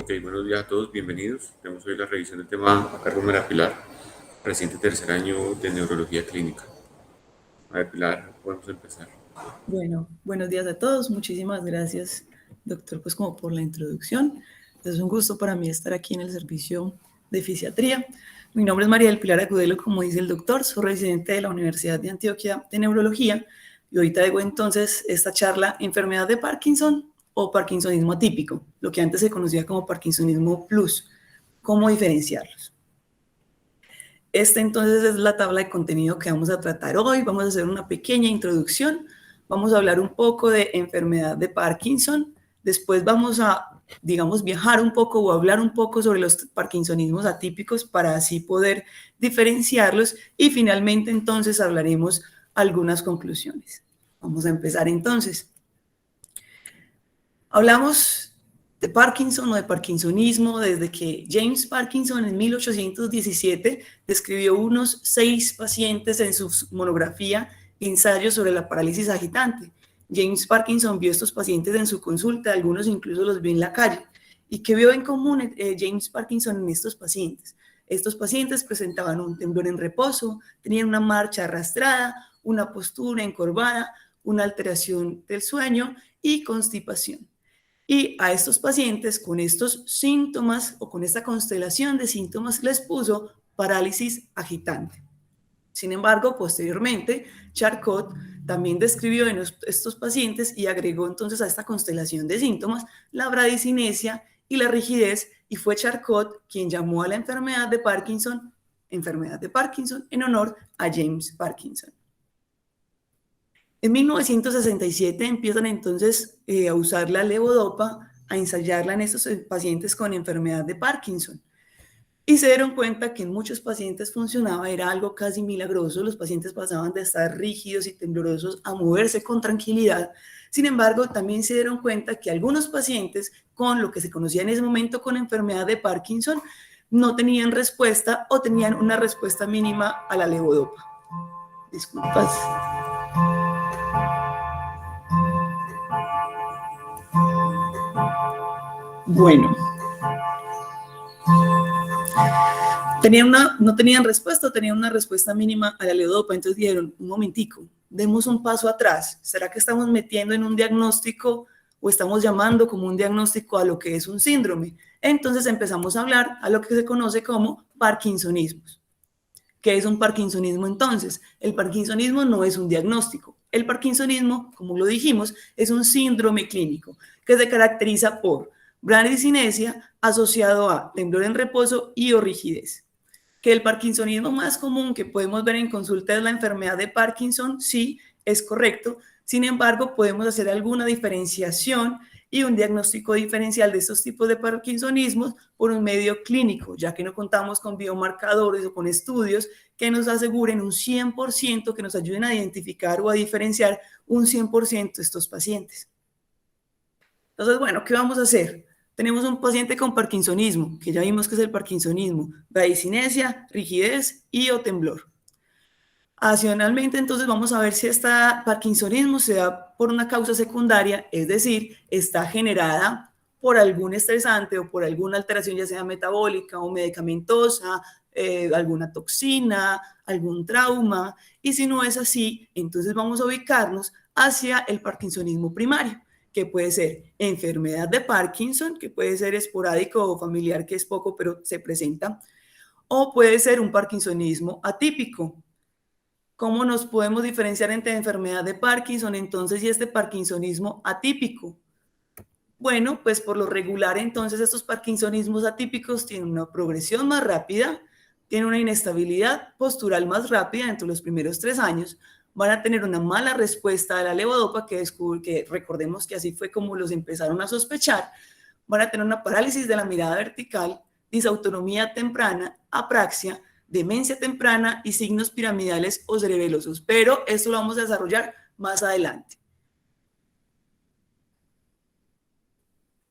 Ok, buenos días a todos, bienvenidos. Tenemos hoy la revisión del tema a cargo de María Pilar, reciente tercer año de neurología clínica. María Pilar, podemos empezar. Bueno, buenos días a todos. Muchísimas gracias, doctor, pues como por la introducción. Es un gusto para mí estar aquí en el servicio de fisiatría. Mi nombre es María del Pilar Agudelo, como dice el doctor. Soy residente de la Universidad de Antioquia de Neurología. Y ahorita digo entonces esta charla, enfermedad de Parkinson o parkinsonismo atípico, lo que antes se conocía como parkinsonismo plus. ¿Cómo diferenciarlos? Esta entonces es la tabla de contenido que vamos a tratar hoy. Vamos a hacer una pequeña introducción. Vamos a hablar un poco de enfermedad de Parkinson. Después vamos a, digamos, viajar un poco o hablar un poco sobre los parkinsonismos atípicos para así poder diferenciarlos. Y finalmente entonces hablaremos algunas conclusiones. Vamos a empezar entonces. Hablamos de Parkinson o de parkinsonismo desde que James Parkinson en 1817 describió unos 6 pacientes en su monografía Ensayo sobre la parálisis agitante. James Parkinson vio estos pacientes en su consulta, algunos incluso los vio en la calle. ¿Y qué vio en común James Parkinson en estos pacientes? Estos pacientes presentaban un temblor en reposo, tenían una marcha arrastrada, una postura encorvada, una alteración del sueño y constipación. Y a estos pacientes con estos síntomas o con esta constelación de síntomas les puso parálisis agitante. Sin embargo, posteriormente, Charcot también describió en estos pacientes y agregó entonces a esta constelación de síntomas la bradicinesia y la rigidez, y fue Charcot quien llamó a la enfermedad de Parkinson en honor a James Parkinson. En 1967 empiezan entonces a usar la levodopa, a ensayarla en estos pacientes con enfermedad de Parkinson. Y se dieron cuenta que en muchos pacientes funcionaba, era algo casi milagroso. Los pacientes pasaban de estar rígidos y temblorosos a moverse con tranquilidad. Sin embargo, también se dieron cuenta que algunos pacientes con lo que se conocía en ese momento con enfermedad de Parkinson no tenían respuesta o tenían una respuesta mínima a la levodopa. Disculpas. Bueno, no tenían respuesta, tenían una respuesta mínima a la levodopa. Entonces dijeron, un momentico, demos un paso atrás. ¿Será que estamos metiendo en un diagnóstico o estamos llamando como un diagnóstico a lo que es un síndrome? Entonces empezamos a hablar a lo que se conoce como parkinsonismos. ¿Qué es un parkinsonismo entonces? El parkinsonismo no es un diagnóstico. El parkinsonismo, como lo dijimos, es un síndrome clínico que se caracteriza por bradicinesia asociado a temblor en reposo y o rigidez. Que el parkinsonismo más común que podemos ver en consulta es la enfermedad de Parkinson, sí, es correcto. Sin embargo, podemos hacer alguna diferenciación y un diagnóstico diferencial de estos tipos de parkinsonismos por un medio clínico, ya que no contamos con biomarcadores o con estudios que nos aseguren un 100%, que nos ayuden a identificar o a diferenciar un 100% de estos pacientes. Entonces, bueno, ¿qué vamos a hacer? Tenemos un paciente con parkinsonismo, que ya vimos que es el parkinsonismo, bradicinesia, rigidez y o temblor. Adicionalmente, entonces vamos a ver si este parkinsonismo se da por una causa secundaria, es decir, está generada por algún estresante o por alguna alteración ya sea metabólica o medicamentosa, alguna toxina, algún trauma, y si no es así, entonces vamos a ubicarnos hacia el parkinsonismo primario, que puede ser enfermedad de Parkinson, que puede ser esporádico o familiar, que es poco, pero se presenta, o puede ser un parkinsonismo atípico. ¿Cómo nos podemos diferenciar entre enfermedad de Parkinson entonces y este parkinsonismo atípico? Bueno, pues por lo regular entonces estos parkinsonismos atípicos tienen una progresión más rápida, tienen una inestabilidad postural más rápida entre los primeros 3 años, van a tener una mala respuesta a la levodopa, que recordemos que así fue como los empezaron a sospechar, van a tener una parálisis de la mirada vertical, disautonomía temprana, apraxia, demencia temprana y signos piramidales o cerebelosos, pero esto lo vamos a desarrollar más adelante.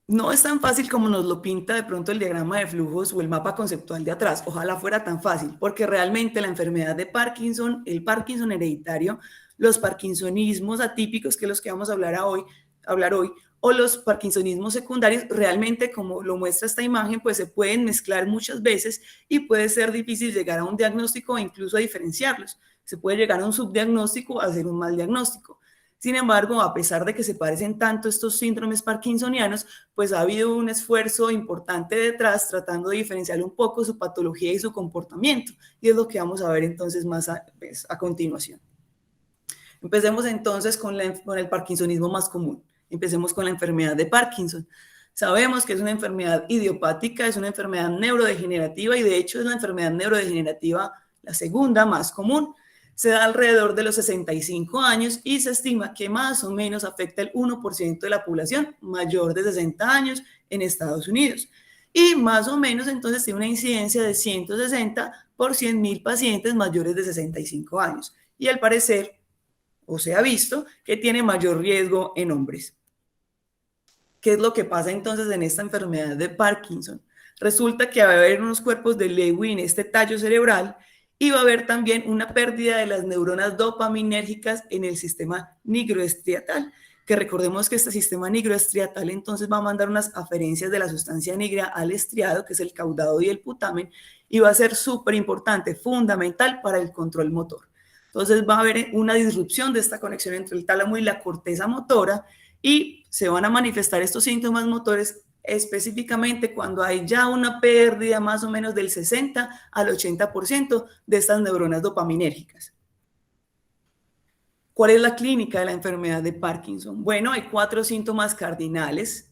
No es tan fácil como nos lo pinta de pronto el diagrama de flujos o el mapa conceptual de atrás. Ojalá fuera tan fácil, porque realmente la enfermedad de Parkinson, el Parkinson hereditario, los parkinsonismos atípicos, que es los que vamos a hablar hoy, hablar hoy, o los parkinsonismos secundarios, realmente como lo muestra esta imagen, pues se pueden mezclar muchas veces y puede ser difícil llegar a un diagnóstico o incluso a diferenciarlos. Se puede llegar a un subdiagnóstico, a hacer un mal diagnóstico. Sin embargo, a pesar de que se parecen tanto estos síndromes parkinsonianos, pues ha habido un esfuerzo importante detrás tratando de diferenciar un poco su patología y su comportamiento. Y es lo que vamos a ver entonces más a continuación. Empecemos entonces con el parkinsonismo más común. Empecemos con la enfermedad de Parkinson. Sabemos que es una enfermedad idiopática, es una enfermedad neurodegenerativa y de hecho es la enfermedad neurodegenerativa la segunda más común. Se da alrededor de los 65 años y se estima que más o menos afecta el 1% de la población mayor de 60 años en Estados Unidos. Y más o menos entonces tiene una incidencia de 160 por 100.000 pacientes mayores de 65 años. Y al parecer, o se ha visto, que tiene mayor riesgo en hombres. ¿Qué es lo que pasa entonces en esta enfermedad de Parkinson? Resulta que va a haber unos cuerpos de Lewy en este tallo cerebral y va a haber también una pérdida de las neuronas dopaminérgicas en el sistema nigroestriatal, que recordemos que este sistema nigroestriatal entonces va a mandar unas aferencias de la sustancia negra al estriado, que es el caudado y el putamen, y va a ser súper importante, fundamental para el control motor. Entonces va a haber una disrupción de esta conexión entre el tálamo y la corteza motora y se van a manifestar estos síntomas motores específicamente cuando hay ya una pérdida más o menos del 60 al 80% de estas neuronas dopaminérgicas. ¿Cuál es la clínica de la enfermedad de Parkinson? Bueno, hay 4 síntomas cardinales.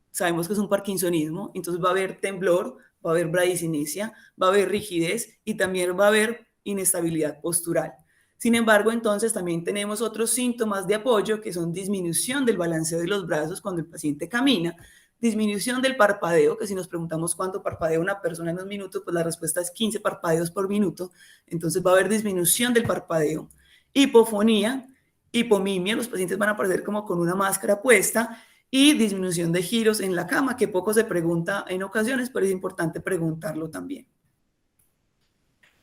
Sabemos que es un parkinsonismo, entonces va a haber temblor, va a haber bradicinesia, va a haber rigidez y también va a haber inestabilidad postural. Sin embargo, entonces también tenemos otros síntomas de apoyo que son disminución del balanceo de los brazos cuando el paciente camina, disminución del parpadeo, que si nos preguntamos cuánto parpadea una persona en un minuto, pues la respuesta es 15 parpadeos por minuto, entonces va a haber disminución del parpadeo, hipofonía, hipomimia, los pacientes van a aparecer como con una máscara puesta, y disminución de giros en la cama, que poco se pregunta en ocasiones, pero es importante preguntarlo también.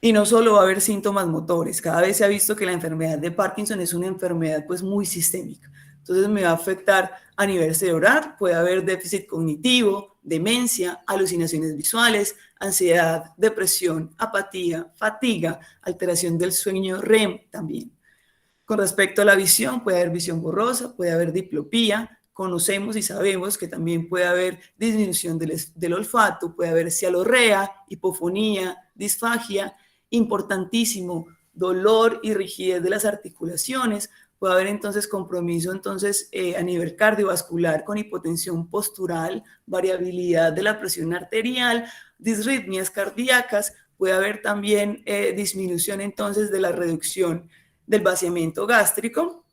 Y no solo va a haber síntomas motores, cada vez se ha visto que la enfermedad de Parkinson es una enfermedad pues muy sistémica. Entonces me va a afectar a nivel cerebral, puede haber déficit cognitivo, demencia, alucinaciones visuales, ansiedad, depresión, apatía, fatiga, alteración del sueño REM también. Con respecto a la visión, puede haber visión borrosa, puede haber diplopía, conocemos y sabemos que también puede haber disminución del olfato, puede haber cialorrea, hipofonía, disfagia, importantísimo, dolor y rigidez de las articulaciones, puede haber entonces compromiso a nivel cardiovascular con hipotensión postural, variabilidad de la presión arterial, disritmias cardíacas, puede haber también disminución entonces de la reducción del vaciamiento gástrico,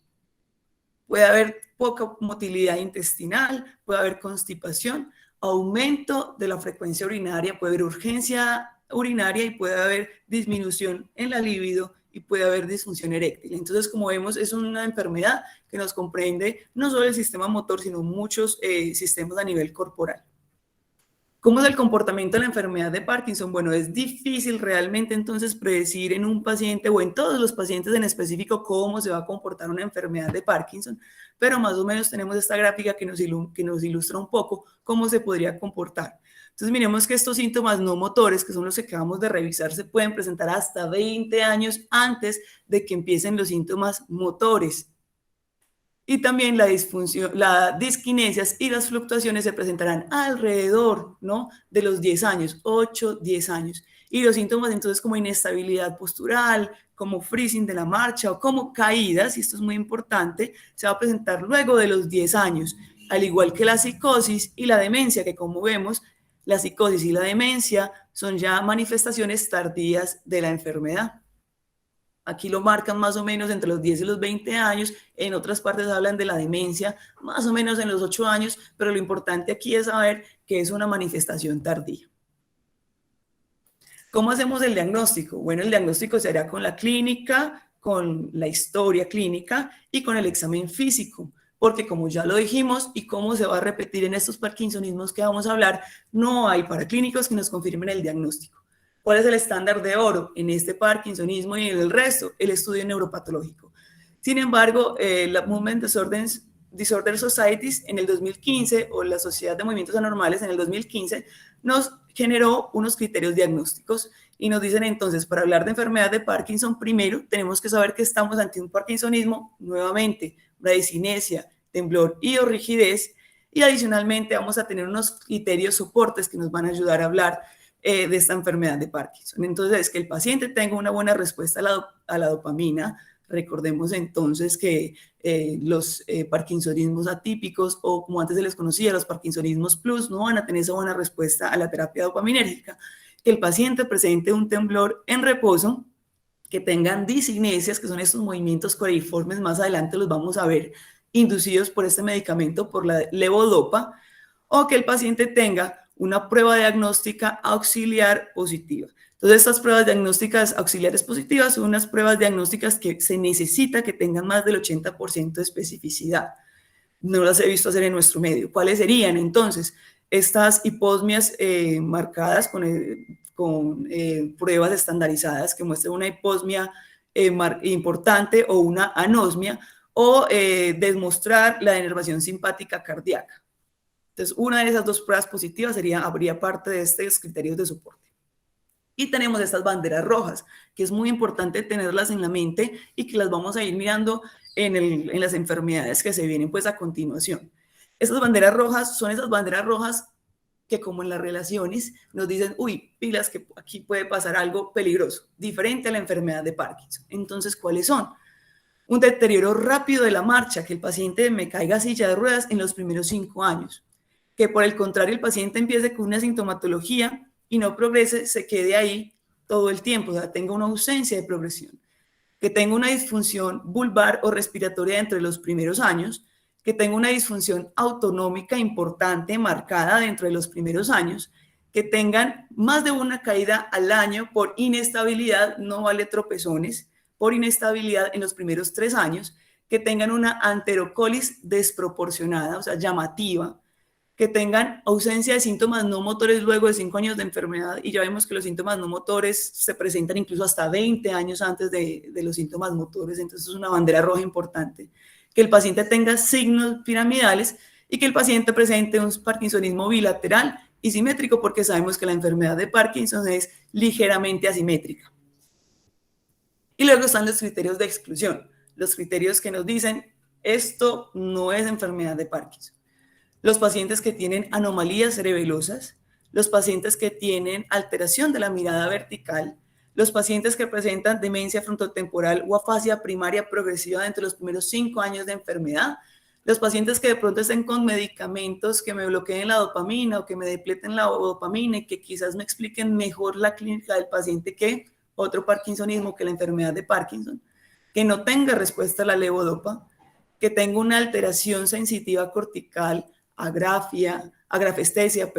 puede haber poca motilidad intestinal, puede haber constipación, aumento de la frecuencia urinaria, puede haber urgencia urinaria y puede haber disminución en la libido y puede haber disfunción eréctil. Entonces, como vemos, es una enfermedad que nos comprende no solo el sistema motor, sino muchos sistemas a nivel corporal. ¿Cómo es el comportamiento de la enfermedad de Parkinson? Bueno, es difícil realmente entonces predecir en un paciente o en todos los pacientes en específico cómo se va a comportar una enfermedad de Parkinson, pero más o menos tenemos esta gráfica que nos ilustra un poco cómo se podría comportar. Entonces miremos que estos síntomas no motores, que son los que acabamos de revisar, se pueden presentar hasta 20 años antes de que empiecen los síntomas motores. Y también la disfunción, las disquinesias y las fluctuaciones se presentarán alrededor, ¿no?, de los 10 años, 8, 10 años. Y los síntomas entonces como inestabilidad postural, como freezing de la marcha o como caídas, y esto es muy importante, se va a presentar luego de los 10 años, al igual que la psicosis y la demencia, que como vemos, la psicosis y la demencia son ya manifestaciones tardías de la enfermedad. Aquí lo marcan más o menos entre los 10 y los 20 años, en otras partes hablan de la demencia más o menos en los 8 años, pero lo importante aquí es saber que es una manifestación tardía. ¿Cómo hacemos el diagnóstico? Bueno, el diagnóstico se hará con la clínica, con la historia clínica y con el examen físico, porque como ya lo dijimos y cómo se va a repetir en estos parkinsonismos que vamos a hablar, no hay paraclínicos que nos confirmen el diagnóstico. ¿Cuál es el estándar de oro en este parkinsonismo y en el resto? El estudio neuropatológico. Sin embargo, la Movement Disorders Disorder Societies en el 2015, o la Sociedad de Movimientos Anormales en el 2015, nos generó unos criterios diagnósticos y nos dicen entonces, para hablar de enfermedad de Parkinson, primero tenemos que saber que estamos ante un parkinsonismo, nuevamente, bradicinesia, temblor y o rigidez, y adicionalmente vamos a tener unos criterios soportes que nos van a ayudar a hablar de esta enfermedad de Parkinson. Entonces, que el paciente tenga una buena respuesta a la dopamina. Recordemos entonces que los parkinsonismos atípicos, o como antes se les conocía, los parkinsonismos plus, no van a tener esa buena respuesta a la terapia dopaminérgica. Que el paciente presente un temblor en reposo, que tengan disinesias, que son estos movimientos coreiformes, más adelante los vamos a ver, inducidos por este medicamento, por la levodopa, o que el paciente tenga una prueba diagnóstica auxiliar positiva. Entonces, estas pruebas diagnósticas auxiliares positivas son unas pruebas diagnósticas que se necesita que tengan más del 80% de especificidad. No las he visto hacer en nuestro medio. ¿Cuáles serían entonces? Estas hiposmias marcadas con pruebas estandarizadas que muestren una hiposmia importante o una anosmia, o demostrar la denervación simpática cardíaca. Entonces, una de esas dos pruebas positivas habría parte de estos criterios de soporte. Y tenemos estas banderas rojas, que es muy importante tenerlas en la mente y que las vamos a ir mirando en las enfermedades que se vienen pues a continuación. Estas banderas rojas son esas banderas rojas que, como en las relaciones, nos dicen, uy, pilas, que aquí puede pasar algo peligroso, diferente a la enfermedad de Parkinson. Entonces, ¿cuáles son? Un deterioro rápido de la marcha, que el paciente me caiga a silla de ruedas en los primeros 5 años. Que por el contrario el paciente empiece con una sintomatología y no progrese, se quede ahí todo el tiempo, o sea, tenga una ausencia de progresión. Que tenga una disfunción vulvar o respiratoria dentro de los primeros años, que tenga una disfunción autonómica importante, marcada dentro de los primeros años, que tengan más de una caída al año por inestabilidad, no vale tropezones, por inestabilidad en los primeros 3 años, que tengan una anterocolis desproporcionada, o sea, llamativa, que tengan ausencia de síntomas no motores luego de 5 años de enfermedad, y ya vemos que los síntomas no motores se presentan incluso hasta 20 años antes de los síntomas motores, entonces es una bandera roja importante. Que el paciente tenga signos piramidales y que el paciente presente un parkinsonismo bilateral y simétrico, porque sabemos que la enfermedad de Parkinson es ligeramente asimétrica. Y luego están los criterios de exclusión, los criterios que nos dicen, esto no es enfermedad de Parkinson. Los pacientes que tienen anomalías cerebelosas, los pacientes que tienen alteración de la mirada vertical, los pacientes que presentan demencia frontotemporal o afasia primaria progresiva dentro de los primeros 5 años de enfermedad, los pacientes que de pronto estén con medicamentos que me bloqueen la dopamina o que me depleten la dopamina y que quizás me expliquen mejor la clínica del paciente que otro parkinsonismo, que la enfermedad de Parkinson, que no tenga respuesta a la levodopa, que tenga una alteración sensitiva cortical, agrafestesia,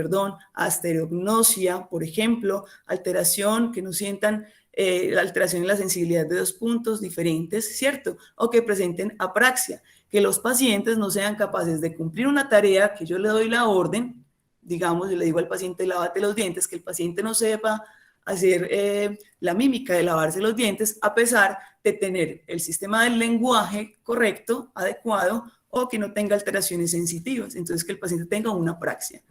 asterognosia, por ejemplo, alteración, que no sientan la alteración en la sensibilidad de 2 puntos diferentes, ¿cierto? O que presenten apraxia, que los pacientes no sean capaces de cumplir una tarea que yo le doy la orden, digamos, yo le digo al paciente, lávate los dientes, que el paciente no sepa hacer la mímica de lavarse los dientes, a pesar de tener el sistema del lenguaje correcto, adecuado, o que no tenga alteraciones sensitivas. Entonces, que el paciente tenga una apraxia,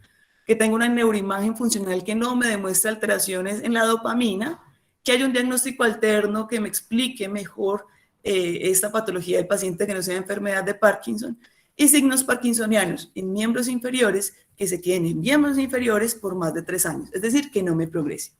que tenga una neuroimagen funcional que no me demuestre alteraciones en la dopamina, que haya un diagnóstico alterno que me explique mejor esta patología del paciente, que no sea enfermedad de Parkinson, y signos parkinsonianos en miembros inferiores que se queden en miembros inferiores por más de 3 años, es decir, que no me progrese.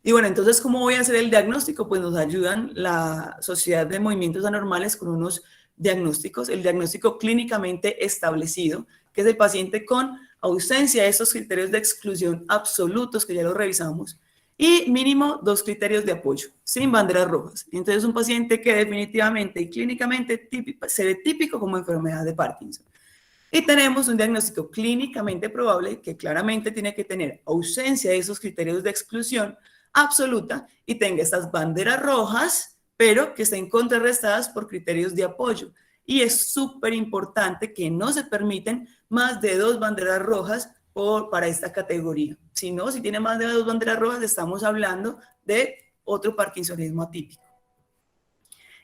Y bueno, entonces, ¿cómo voy a hacer el diagnóstico? Pues nos ayudan la Sociedad de Movimientos Anormales con unos diagnósticos, el diagnóstico clínicamente establecido, que es el paciente con ausencia de estos criterios de exclusión absolutos, que ya los revisamos, y mínimo 2 criterios de apoyo, sin banderas rojas. Entonces, un paciente que definitivamente y clínicamente se ve típico como enfermedad de Parkinson. Y tenemos un diagnóstico clínicamente probable que claramente tiene que tener ausencia de esos criterios de exclusión absoluta y tenga estas banderas rojas, pero que estén contrarrestadas por criterios de apoyo. Y es súper importante que no se permiten más de 2 banderas rojas para esta categoría. Si no, si tiene más de 2 banderas rojas, estamos hablando de otro parkinsonismo atípico.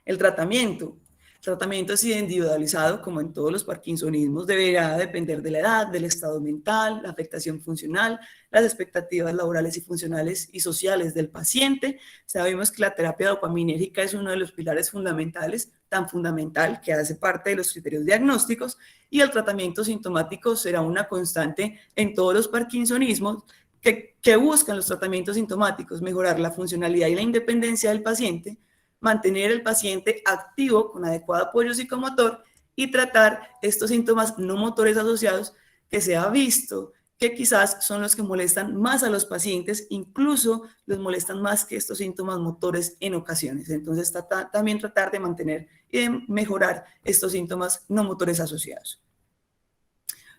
El tratamiento. El tratamiento es individualizado, como en todos los parkinsonismos, deberá depender de la edad, del estado mental, la afectación funcional, las expectativas laborales y funcionales y sociales del paciente. Sabemos que la terapia dopaminérgica es uno de los pilares fundamentales, tan fundamental que hace parte de los criterios diagnósticos, y el tratamiento sintomático será una constante en todos los parkinsonismos que buscan los tratamientos sintomáticos, mejorar la funcionalidad y la independencia del paciente, mantener el paciente activo con adecuado apoyo psicomotor y tratar estos síntomas no motores asociados que se ha visto que quizás son los que molestan más a los pacientes, incluso los molestan más que estos síntomas motores en ocasiones. Entonces, también tratar de mantener y de mejorar estos síntomas no motores asociados.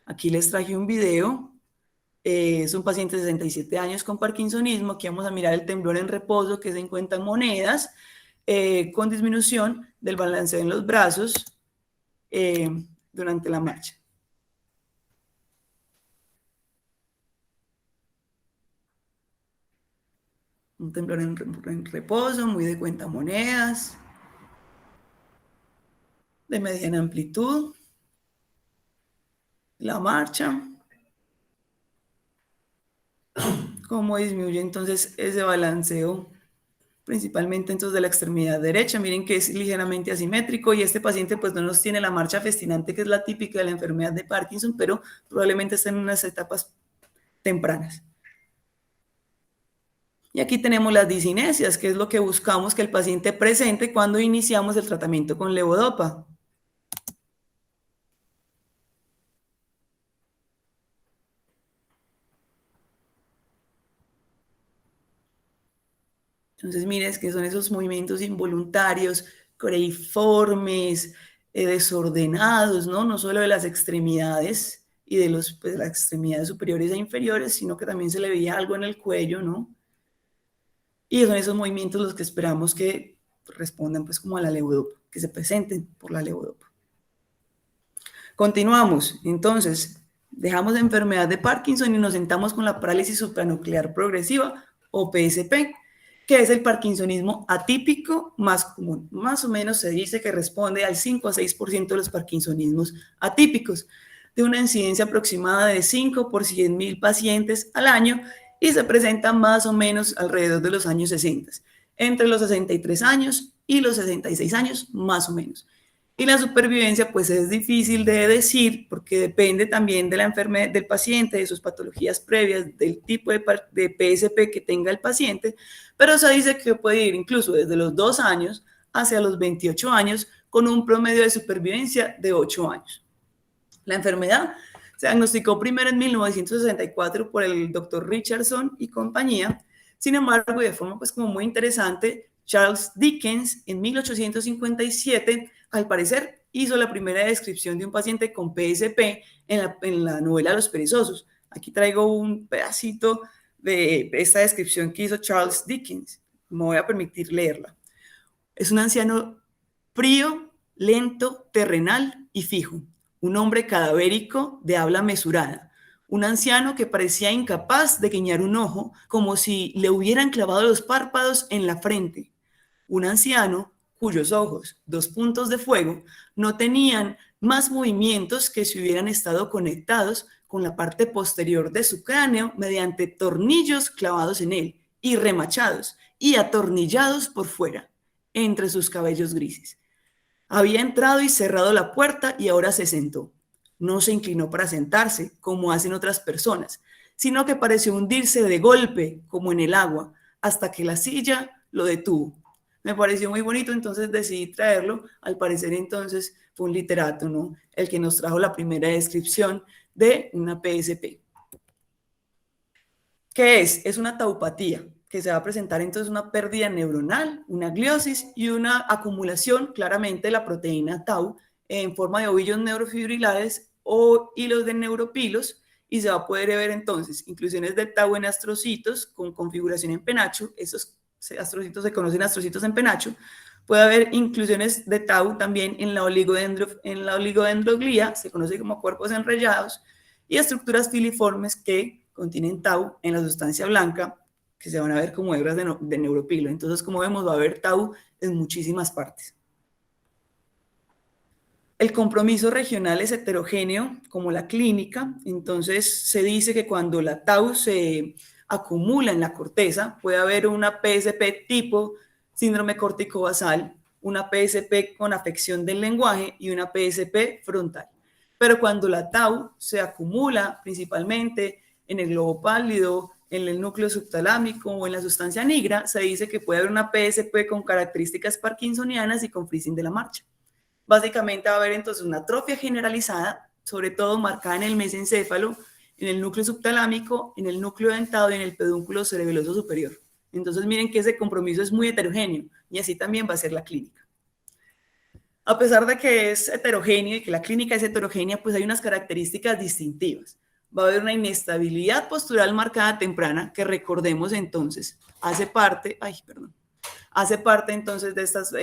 Aquí les traje un video. Es un paciente de 67 años con parkinsonismo. Aquí vamos a mirar el temblor en reposo, que se encuentra en monedas, con disminución del balanceo en los brazos durante la marcha. Un temblor en reposo, muy de cuentamonedas, de mediana amplitud. La marcha. Cómo disminuye entonces ese balanceo, principalmente entonces de la extremidad derecha. Miren que es ligeramente asimétrico y este paciente pues no nos tiene la marcha festinante, que es la típica de la enfermedad de Parkinson, pero probablemente está en unas etapas tempranas. Y aquí tenemos las discinesias, que es lo que buscamos que el paciente presente cuando iniciamos el tratamiento con levodopa. Entonces, miren que son esos movimientos involuntarios, creiformes, desordenados, ¿no? No solo de las extremidades y de las extremidades superiores e inferiores, sino que también se le veía algo en el cuello, ¿no? Y son esos movimientos los que esperamos que respondan pues como a la levodopa, que se presenten por la levodopa. Continuamos, entonces, dejamos la enfermedad de Parkinson y nos sentamos con la parálisis supranuclear progresiva o PSP, que es el parkinsonismo atípico más común. Más o menos se dice que responde al 5 a 6% de los parkinsonismos atípicos, de una incidencia aproximada de 5 por 100.000 pacientes al año, y se presenta más o menos alrededor de los años 60, entre los 63 años y los 66 años, más o menos. Y la supervivencia pues es difícil de decir porque depende también de la enfermedad del paciente, de sus patologías previas, del tipo de PSP que tenga el paciente, pero se dice que puede ir incluso desde los 2 años hacia los 28 años con un promedio de supervivencia de 8 años. La enfermedad se diagnosticó primero en 1964 por el doctor Richardson y compañía. Sin embargo, y de forma pues como muy interesante, Charles Dickens en 1857, al parecer, hizo la primera descripción de un paciente con PSP en la novela Los Perezosos. Aquí traigo un pedacito de esta descripción que hizo Charles Dickens. Me voy a permitir leerla. Es un anciano frío, lento, terrenal y fijo. Un hombre cadavérico de habla mesurada. Un anciano que parecía incapaz de guiñar un ojo, como si le hubieran clavado los párpados en la frente. Un anciano cuyos ojos, 2 puntos de fuego, no tenían más movimientos que si hubieran estado conectados con la parte posterior de su cráneo mediante tornillos clavados en él y remachados y atornillados por fuera, entre sus cabellos grises. Había entrado y cerrado la puerta y ahora se sentó. No se inclinó para sentarse, como hacen otras personas, sino que pareció hundirse de golpe, como en el agua, hasta que la silla lo detuvo. Me pareció muy bonito, entonces decidí traerlo. Al parecer, entonces, fue un literato, ¿no? El que nos trajo la primera descripción de una PSP. ¿Qué es? Es una taupatía, que se va a presentar entonces una pérdida neuronal, una gliosis y una acumulación claramente de la proteína tau en forma de ovillos neurofibrilares o hilos de neuropilos, y se va a poder ver entonces inclusiones de tau en astrocitos con configuración en penacho. Esos astrocitos se conocen astrocitos en penacho. Puede haber inclusiones de tau también en la oligodendroglía, se conoce como cuerpos enrollados, y estructuras filiformes que contienen tau en la sustancia blanca, que se van a ver como hebras de neuropilo. Entonces, como vemos, va a haber tau en muchísimas partes. El compromiso regional es heterogéneo, como la clínica. Entonces, se dice que cuando la tau se acumula en la corteza, puede haber una PSP tipo síndrome córtico-basal, una PSP con afección del lenguaje y una PSP frontal. Pero cuando la tau se acumula principalmente en el globo pálido, en el núcleo subtalámico o en la sustancia nigra, se dice que puede haber una PSP con características parkinsonianas y con freezing de la marcha. Básicamente va a haber entonces una atrofia generalizada, sobre todo marcada en el mesencéfalo, en el núcleo subtalámico, en el núcleo dentado y en el pedúnculo cerebeloso superior. Entonces miren que ese compromiso es muy heterogéneo y así también va a ser la clínica. A pesar de que es heterogéneo y que la clínica es heterogénea, pues hay unas características distintivas. Va a haber una inestabilidad postural marcada temprana, que recordemos entonces, hace parte entonces de estas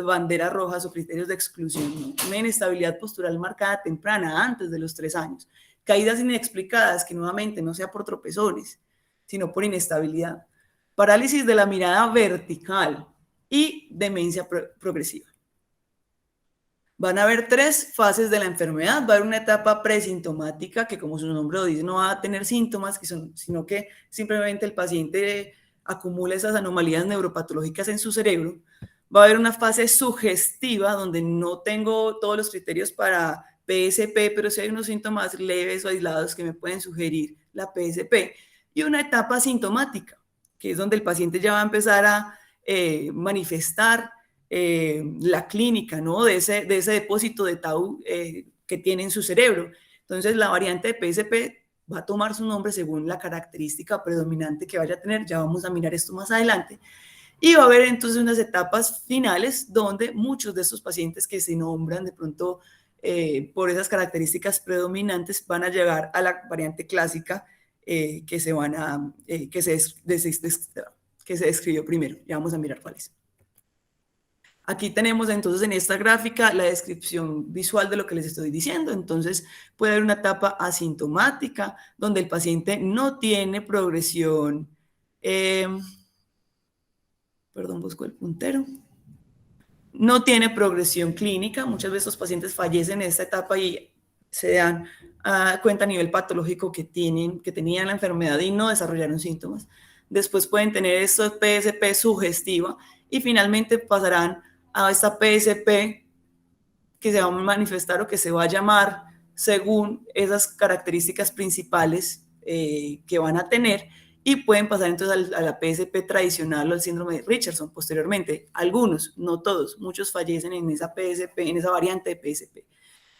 banderas rojas o criterios de exclusión, ¿no? Una inestabilidad postural marcada temprana, antes de los 3 años. Caídas inexplicadas, que nuevamente no sea por tropezones, sino por inestabilidad. Parálisis de la mirada vertical y demencia progresiva. Van a haber 3 fases de la enfermedad. Va a haber una etapa presintomática, que como su nombre lo dice, no va a tener síntomas, sino que simplemente el paciente acumula esas anomalías neuropatológicas en su cerebro. Va a haber una fase sugestiva, donde no tengo todos los criterios para PSP, pero sí hay unos síntomas leves o aislados que me pueden sugerir la PSP. Y una etapa sintomática, que es donde el paciente ya va a empezar a manifestar la clínica, ¿no? de ese depósito de tau que tiene en su cerebro. Entonces, la variante de PSP va a tomar su nombre según la característica predominante que vaya a tener. Ya vamos a mirar esto más adelante. Y va a haber entonces unas etapas finales donde muchos de estos pacientes que se nombran de pronto por esas características predominantes van a llegar a la variante clásica que se describió primero. Ya vamos a mirar cuál es. Aquí tenemos entonces en esta gráfica la descripción visual de lo que les estoy diciendo. Entonces puede haber una etapa asintomática donde el paciente no tiene progresión, busco el puntero, no tiene progresión clínica. Muchas veces los pacientes fallecen en esta etapa y se dan cuenta a nivel patológico que tenían la enfermedad y no desarrollaron síntomas. Después pueden tener esto PSP sugestiva y finalmente pasarán a esta PSP que se va a manifestar o que se va a llamar según esas características principales que van a tener, y pueden pasar entonces a la PSP tradicional o al síndrome de Richardson posteriormente. Algunos, no todos, muchos fallecen en esa PSP, en esa variante de PSP.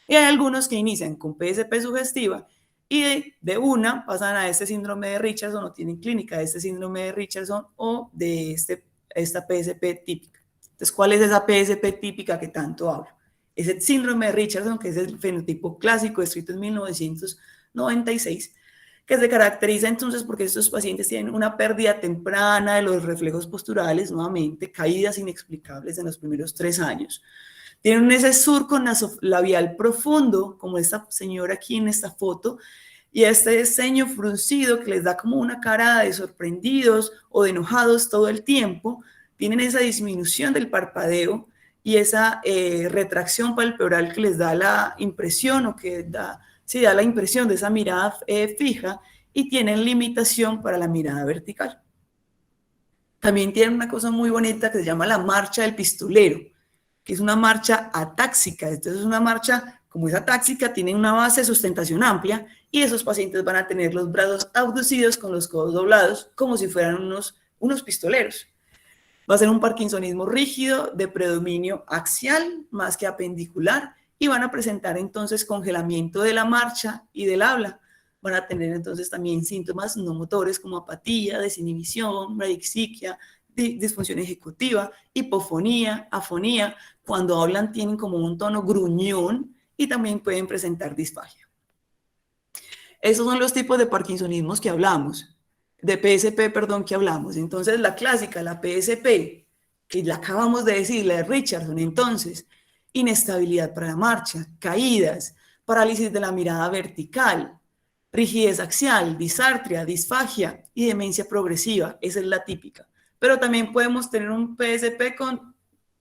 Y hay algunos que inician con PSP sugestiva y de una pasan a este síndrome de Richardson o tienen clínica de este síndrome de Richardson o de esta PSP típica. Entonces, ¿cuál es esa PSP típica que tanto hablo? Es el síndrome de Richardson, que es el fenotipo clásico descrito en 1996, que se caracteriza entonces porque estos pacientes tienen una pérdida temprana de los reflejos posturales, nuevamente, caídas inexplicables en los primeros 3 años. Tienen ese surco nasolabial profundo, como esta señora aquí en esta foto, y este ceño fruncido que les da como una cara de sorprendidos o de enojados todo el tiempo. Tienen esa disminución del parpadeo y esa retracción palpebral que les da la impresión o que da la impresión de esa mirada fija, y tienen limitación para la mirada vertical. También tienen una cosa muy bonita que se llama la marcha del pistolero, que es una marcha atáxica. Entonces es una marcha, como es atáxica, tiene una base de sustentación amplia y esos pacientes van a tener los brazos abducidos con los codos doblados como si fueran unos pistoleros. Va a ser un parkinsonismo rígido de predominio axial más que apendicular y van a presentar entonces congelamiento de la marcha y del habla. Van a tener entonces también síntomas no motores como apatía, desinhibición, bradixiquia, disfunción ejecutiva, hipofonía, afonía. Cuando hablan tienen como un tono gruñón y también pueden presentar disfagia. Esos son los tipos de parkinsonismos que hablamos, de PSP, que hablamos. Entonces la clásica, la PSP, que la acabamos de decir, la de Richardson, entonces, inestabilidad para la marcha, caídas, parálisis de la mirada vertical, rigidez axial, disartria, disfagia y demencia progresiva. Esa es la típica. Pero también podemos tener un PSP con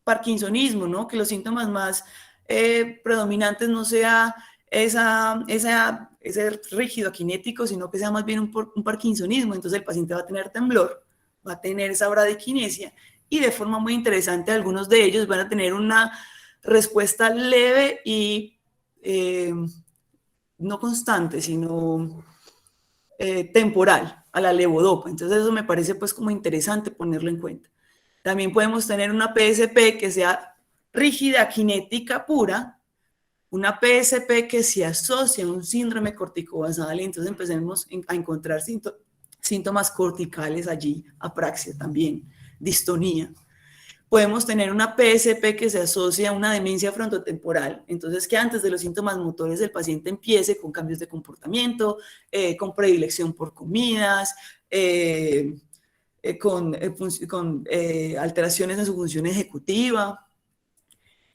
parkinsonismo, ¿no? Que los síntomas más predominantes no sea ese rígido akinético, sino que sea más bien un parkinsonismo. Entonces el paciente va a tener temblor, va a tener esa bradiquinesia y de forma muy interesante algunos de ellos van a tener una respuesta leve y no constante, sino temporal a la levodopa. Entonces eso me parece pues como interesante ponerlo en cuenta. También podemos tener una PSP que sea rígida, cinética pura, una PSP que se asocia a un síndrome corticobasal, y entonces empecemos a encontrar síntomas corticales allí, apraxia también, distonía. Podemos tener una PSP que se asocia a una demencia frontotemporal, entonces que antes de los síntomas motores del paciente empiece con cambios de comportamiento, con predilección por comidas, con alteraciones en su función ejecutiva,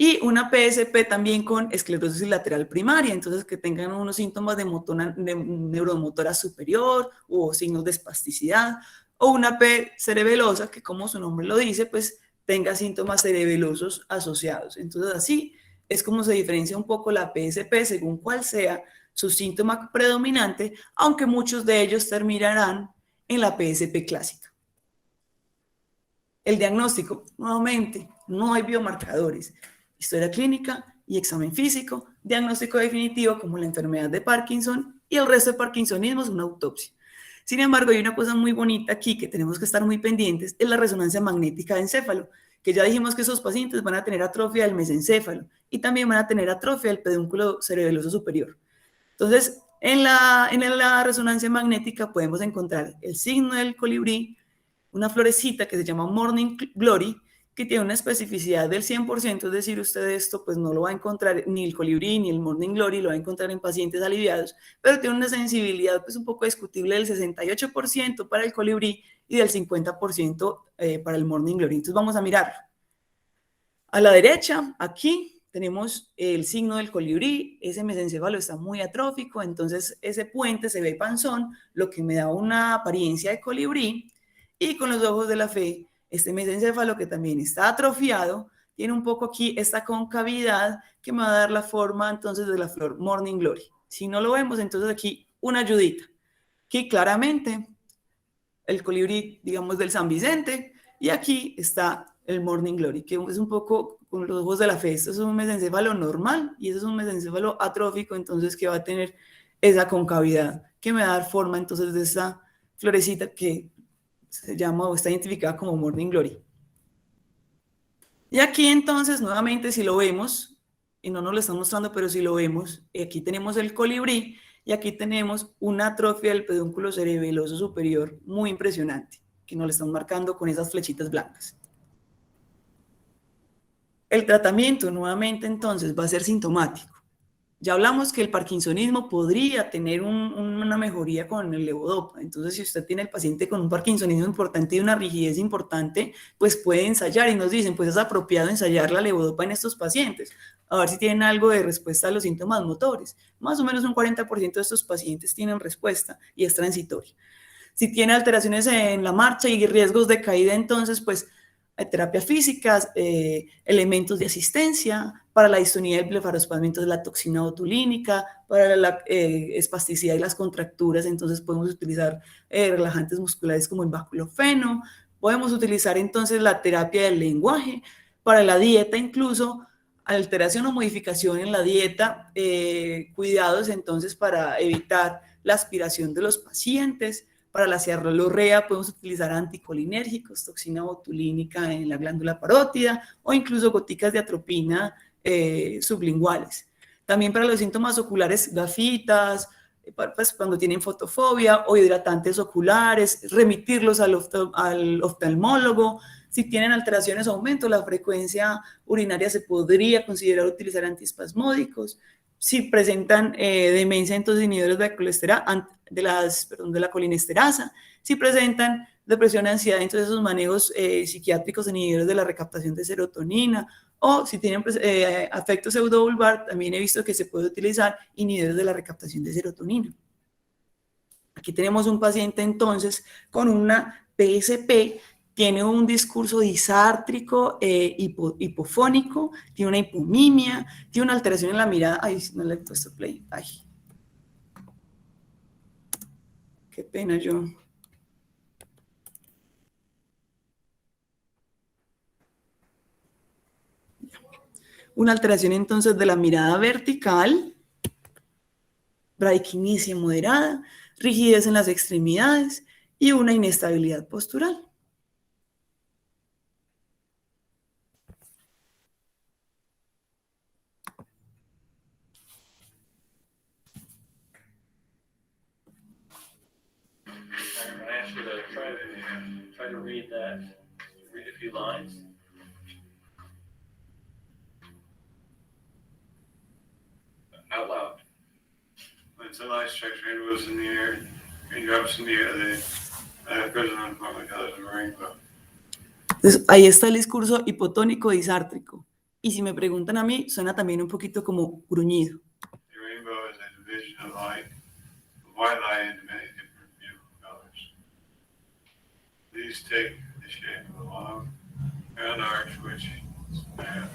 y una PSP también con esclerosis lateral primaria, entonces que tengan unos síntomas de neuromotora superior o signos de espasticidad, o una P cerebelosa que, como su nombre lo dice, pues tenga síntomas cerebelosos asociados. Entonces así es como se diferencia un poco la PSP según cuál sea su síntoma predominante, aunque muchos de ellos terminarán en la PSP clásica. El diagnóstico, nuevamente, no hay biomarcadores. Historia clínica y examen físico, diagnóstico definitivo como la enfermedad de Parkinson y el resto de parkinsonismos, una autopsia. Sin embargo, hay una cosa muy bonita aquí que tenemos que estar muy pendientes, es la resonancia magnética de encéfalo, que ya dijimos que esos pacientes van a tener atrofia del mesencéfalo y también van a tener atrofia del pedúnculo cerebeloso superior. Entonces, en la resonancia magnética podemos encontrar el signo del colibrí, una florecita que se llama Morning Glory, que tiene una especificidad del 100%, es decir, usted esto pues no lo va a encontrar, ni el colibrí ni el Morning Glory lo va a encontrar en pacientes aliviados, pero tiene una sensibilidad pues un poco discutible del 68% para el colibrí y del 50% para el Morning Glory. Entonces vamos a mirarlo. A la derecha, aquí tenemos el signo del colibrí, ese mesencéfalo está muy atrófico, entonces ese puente se ve panzón, lo que me da una apariencia de colibrí, y con los ojos de la fe, este mesencéfalo que también está atrofiado, tiene un poco aquí esta concavidad que me va a dar la forma entonces de la flor Morning Glory. Si no lo vemos, entonces aquí una ayudita. Aquí claramente el colibrí, digamos, del San Vicente, y aquí está el Morning Glory, que es un poco con los ojos de la fe. Esto es un mesencéfalo normal y eso es un mesencéfalo atrófico, entonces que va a tener esa concavidad que me va a dar forma entonces de esa florecita que se llama o está identificada como Morning Glory. Y aquí entonces, nuevamente, si lo vemos, y no nos lo están mostrando, pero si lo vemos, aquí tenemos el colibrí y aquí tenemos una atrofia del pedúnculo cerebeloso superior muy impresionante, que nos lo están marcando con esas flechitas blancas. El tratamiento, nuevamente, entonces, va a ser sintomático. Ya hablamos que el parkinsonismo podría tener una mejoría con el levodopa. Entonces, si usted tiene el paciente con un parkinsonismo importante y una rigidez importante, pues puede ensayar y nos dicen, pues es apropiado ensayar la levodopa en estos pacientes, a ver si tienen algo de respuesta a los síntomas motores. Más o menos un 40% de estos pacientes tienen respuesta y es transitoria. Si tiene alteraciones en la marcha y riesgos de caída, entonces, pues terapia física, elementos de asistencia, para la distonía del blefarospasmo, entonces la toxina botulínica, para la espasticidad y las contracturas, entonces podemos utilizar relajantes musculares como el baclofeno, podemos utilizar entonces la terapia del lenguaje, para la dieta incluso, alteración o modificación en la dieta, cuidados entonces para evitar la aspiración de los pacientes. Para la ciarrolorrea podemos utilizar anticolinérgicos, toxina botulínica en la glándula parótida o incluso goticas de atropina sublinguales. También para los síntomas oculares, gafitas, pues cuando tienen fotofobia o hidratantes oculares, remitirlos al oftalmólogo. Si tienen alteraciones o aumento de la frecuencia urinaria, se podría considerar utilizar antiespasmódicos. Si presentan demencia, entonces inhibidores de la colinesterasa. Si presentan depresión, ansiedad, entonces esos manejos psiquiátricos inhibidores de la recaptación de serotonina. O si tienen afecto pseudovulvar, también he visto que se puede utilizar inhibidores de la recaptación de serotonina. Aquí tenemos un paciente entonces con una PSP tiene un discurso disártrico, hipofónico, tiene una hipomimia, tiene una alteración en la mirada. Ay, no le he puesto play. Ay, qué pena yo. Una alteración entonces de la mirada vertical, braquinesia moderada, rigidez en las extremidades y una inestabilidad postural. I'm gonna ask you to try to read a few lines. Out loud. When sunlight strikes rainbows in the air, raindrops in the air, they goes on from the colors of a rainbow. Entonces, ahí está el discurso hipotónico disártrico. Y si me preguntan a mí, suena también un poquito como gruñido. The rainbow is a division of light, of white light into many different beautiful colors. These take the shape of a long round arch which span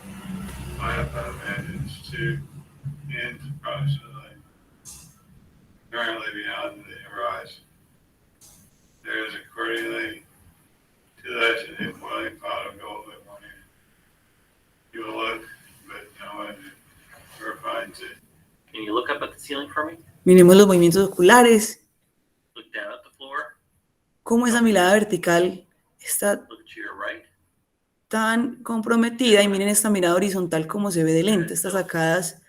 high up out of engines to end approximately currently beyond the horizon. There is accordingly to that an boiling pot of gold that one in. You will look, but no one ever finds it. Can you look up at the ceiling for me? Miremos los movimientos oculares, Look down at the floor. cómo esa mirada vertical está Look to your right. tan comprometida, y miren esta mirada horizontal cómo se ve de lenta, estas sacadas,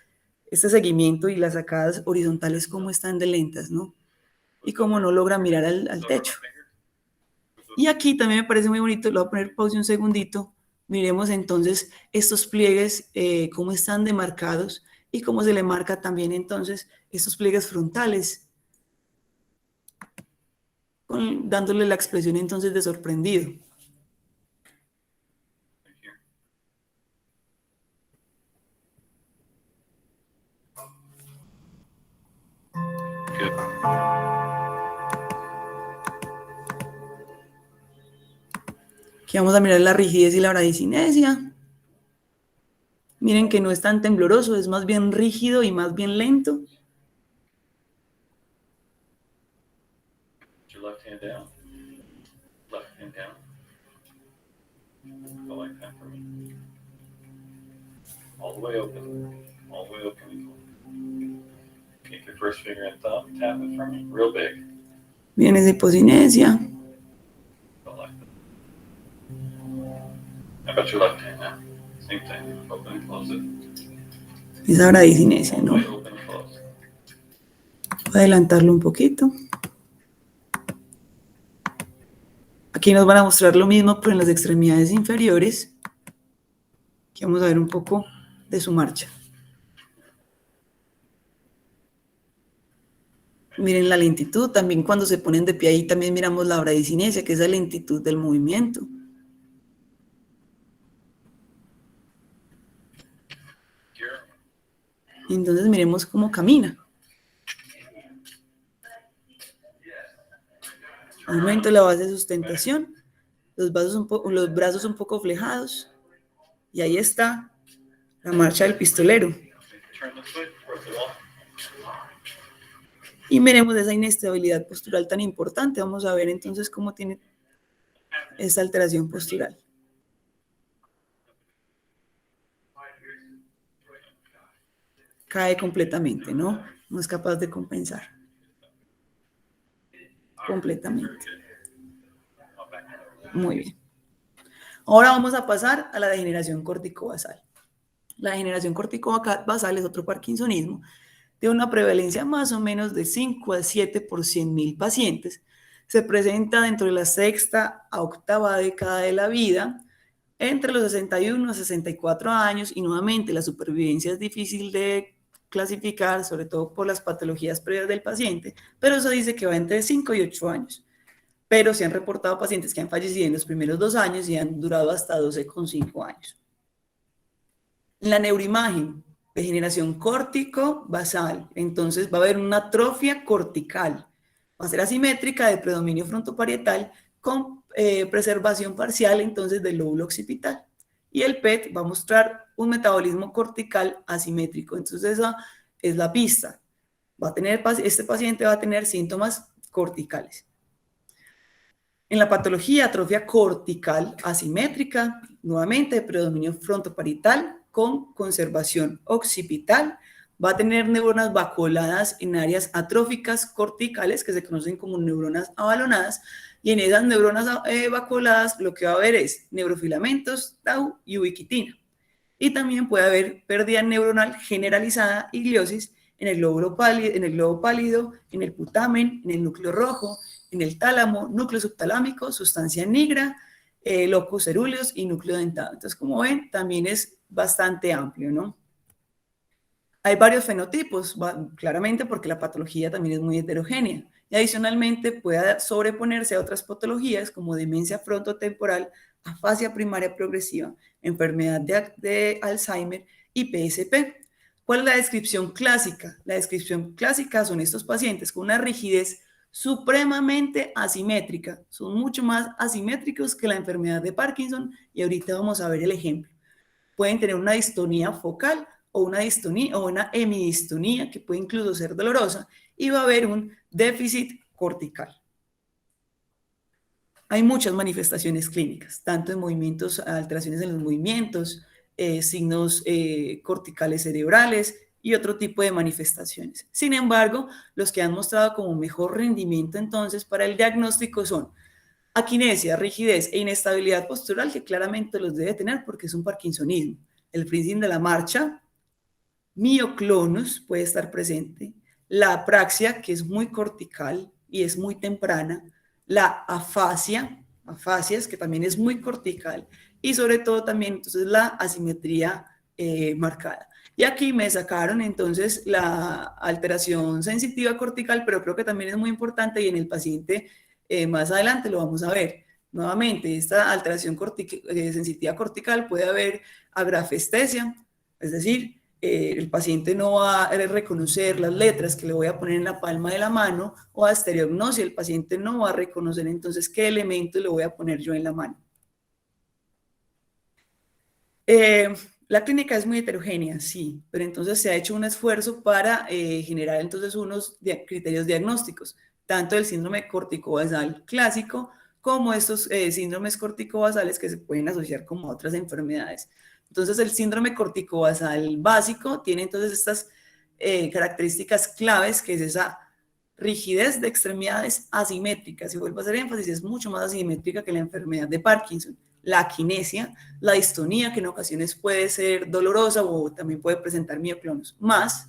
este seguimiento y las sacadas horizontales cómo están de lentas, ¿no? Y cómo no logra mirar al techo. Y aquí también me parece muy bonito, lo voy a poner pausa un segundito, miremos entonces estos pliegues, cómo están demarcados y cómo se le marca también entonces estos pliegues frontales, dándole la expresión entonces de sorprendido. Aquí vamos a mirar la rigidez y la bradicinesia. Miren que no es tan tembloroso, es más bien rígido y más bien lento. Put your left hand down. Left hand down. Go like that for me. All the way open. All the way open. Take your first finger and thumb. Tap it for me. Real big. Miren esa hipocinesia. Go like that. How about your left hand now? Same thing. Open and close it. Esa bradicinesia, All the ¿no? way open and close. Voy a adelantarlo un poquito. Aquí nos van a mostrar lo mismo, pero en las extremidades inferiores. Aquí vamos a ver un poco de su marcha. Miren la lentitud, también cuando se ponen de pie ahí también miramos la bradicinesia, que es la lentitud del movimiento. Y entonces miremos cómo camina. Aumento la base de sustentación, los brazos un poco flejados, y ahí está la marcha del pistolero. Turn this way towards the wall. Y miremos esa inestabilidad postural tan importante. Vamos a ver entonces cómo tiene esta alteración postural. Cae completamente, ¿no? No es capaz de compensar. Completamente. Muy bien. Ahora vamos a pasar a la degeneración corticobasal. La degeneración corticobasal es otro parkinsonismo de una prevalencia más o menos de 5 a 7 por 100.000 pacientes. Se presenta dentro de la sexta a octava década de la vida, entre los 61 a 64 años, y nuevamente la supervivencia es difícil de clasificar, sobre todo por las patologías previas del paciente, pero eso dice que va entre 5 y 8 años. Pero se han reportado pacientes que han fallecido en los primeros 2 años y han durado hasta 12,5 años. La neuroimagen, degeneración córtico-basal, entonces va a haber una atrofia cortical, va a ser asimétrica de predominio frontoparietal con preservación parcial entonces del lóbulo occipital. Y el PET va a mostrar un metabolismo cortical asimétrico. Entonces esa es la pista. Este paciente va a tener síntomas corticales. En la patología, atrofia cortical asimétrica, nuevamente predominio frontoparietal con conservación occipital, va a tener neuronas vacuoladas en áreas atróficas corticales que se conocen como neuronas avalonadas, y en esas neuronas vacuoladas lo que va a haber es neurofilamentos, tau y ubiquitina. Y también puede haber pérdida neuronal generalizada y gliosis en el globo pálido, en el putamen, en el núcleo rojo, en el tálamo, núcleo subtalámico, sustancia nigra, locus cerúleos y núcleo dentado. Entonces, como ven, también es bastante amplio, ¿no? Hay varios fenotipos, claramente porque la patología también es muy heterogénea. Y adicionalmente puede sobreponerse a otras patologías como demencia frontotemporal, afasia primaria progresiva, enfermedad de Alzheimer y PSP. ¿Cuál es la descripción clásica? La descripción clásica son estos pacientes con una rigidez supremamente asimétrica. Son mucho más asimétricos que la enfermedad de Parkinson y ahorita vamos a ver el ejemplo. Pueden tener una distonía focal o una distonía o una hemidistonía que puede incluso ser dolorosa y va a haber un déficit cortical. Hay muchas manifestaciones clínicas, tanto en movimientos, alteraciones en los movimientos, signos corticales cerebrales y otro tipo de manifestaciones. Sin embargo, los que han mostrado como mejor rendimiento entonces para el diagnóstico son aquinesia, rigidez e inestabilidad postural, que claramente los debe tener porque es un parkinsonismo. El freezing de la marcha, mioclonus puede estar presente, la apraxia, que es muy cortical y es muy temprana, la afasia, afasias, que también es muy cortical, y sobre todo también entonces la asimetría marcada. Y aquí me sacaron entonces la alteración sensitiva cortical, pero creo que también es muy importante y en el paciente más adelante lo vamos a ver. Nuevamente, esta alteración sensitiva cortical puede haber agrafestesia, es decir, el paciente no va a reconocer las letras que le voy a poner en la palma de la mano, o a estereognosia, el paciente no va a reconocer entonces qué elemento le voy a poner yo en la mano. La clínica es muy heterogénea, sí, pero entonces se ha hecho un esfuerzo para generar entonces unos criterios diagnósticos, tanto del síndrome corticobasal clásico como estos síndromes corticobasales que se pueden asociar como a otras enfermedades. Entonces el síndrome corticobasal básico tiene entonces estas características claves, que es esa rigidez de extremidades asimétricas, y vuelvo a hacer énfasis, es mucho más asimétrica que la enfermedad de Parkinson. La aquinesia, la distonía, que en ocasiones puede ser dolorosa o también puede presentar mioclonus, más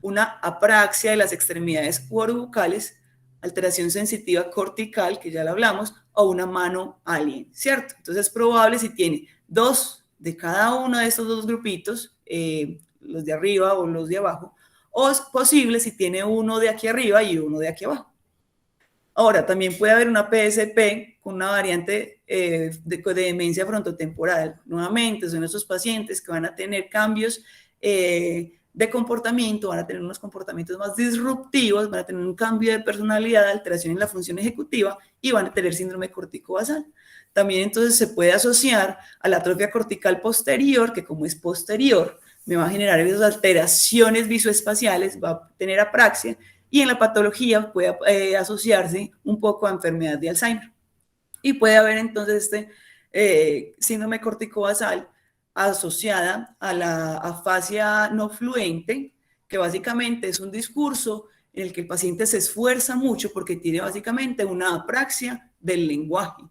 una apraxia de las extremidades bucales, alteración sensitiva cortical, que ya lo hablamos, o una mano alien, ¿cierto? Entonces es probable si tiene dos de cada uno de estos dos grupitos, los de arriba o los de abajo, o es posible si tiene uno de aquí arriba y uno de aquí abajo. Ahora, también puede haber una PSP con una variante de demencia frontotemporal. Nuevamente, son esos pacientes que van a tener cambios de comportamiento, van a tener unos comportamientos más disruptivos, van a tener un cambio de personalidad, alteración en la función ejecutiva y van a tener síndrome corticobasal. También entonces se puede asociar a la atrofia cortical posterior, que como es posterior, me va a generar esas alteraciones visoespaciales, va a tener apraxia, y en la patología puede asociarse un poco a enfermedad de Alzheimer. Y puede haber entonces síndrome corticobasal asociada a la afasia no fluente, que básicamente es un discurso en el que el paciente se esfuerza mucho porque tiene básicamente una apraxia del lenguaje.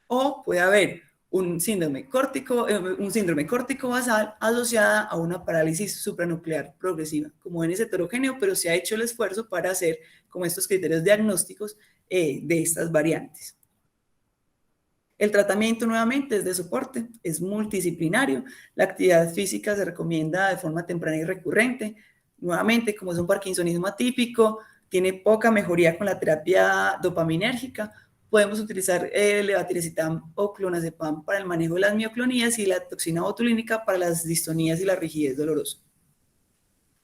O puede haber un síndrome corticobasal asociada a una parálisis supranuclear progresiva. Como ven, es heterogéneo, pero se ha hecho el esfuerzo para hacer como estos criterios diagnósticos de estas variantes. El tratamiento nuevamente es de soporte, es multidisciplinario. La actividad física se recomienda de forma temprana y recurrente. Nuevamente, como es un parkinsonismo atípico, tiene poca mejoría con la terapia dopaminérgica. Podemos utilizar levetiracetam o clonazepam para el manejo de las mioclonías y la toxina botulínica para las distonías y la rigidez dolorosa.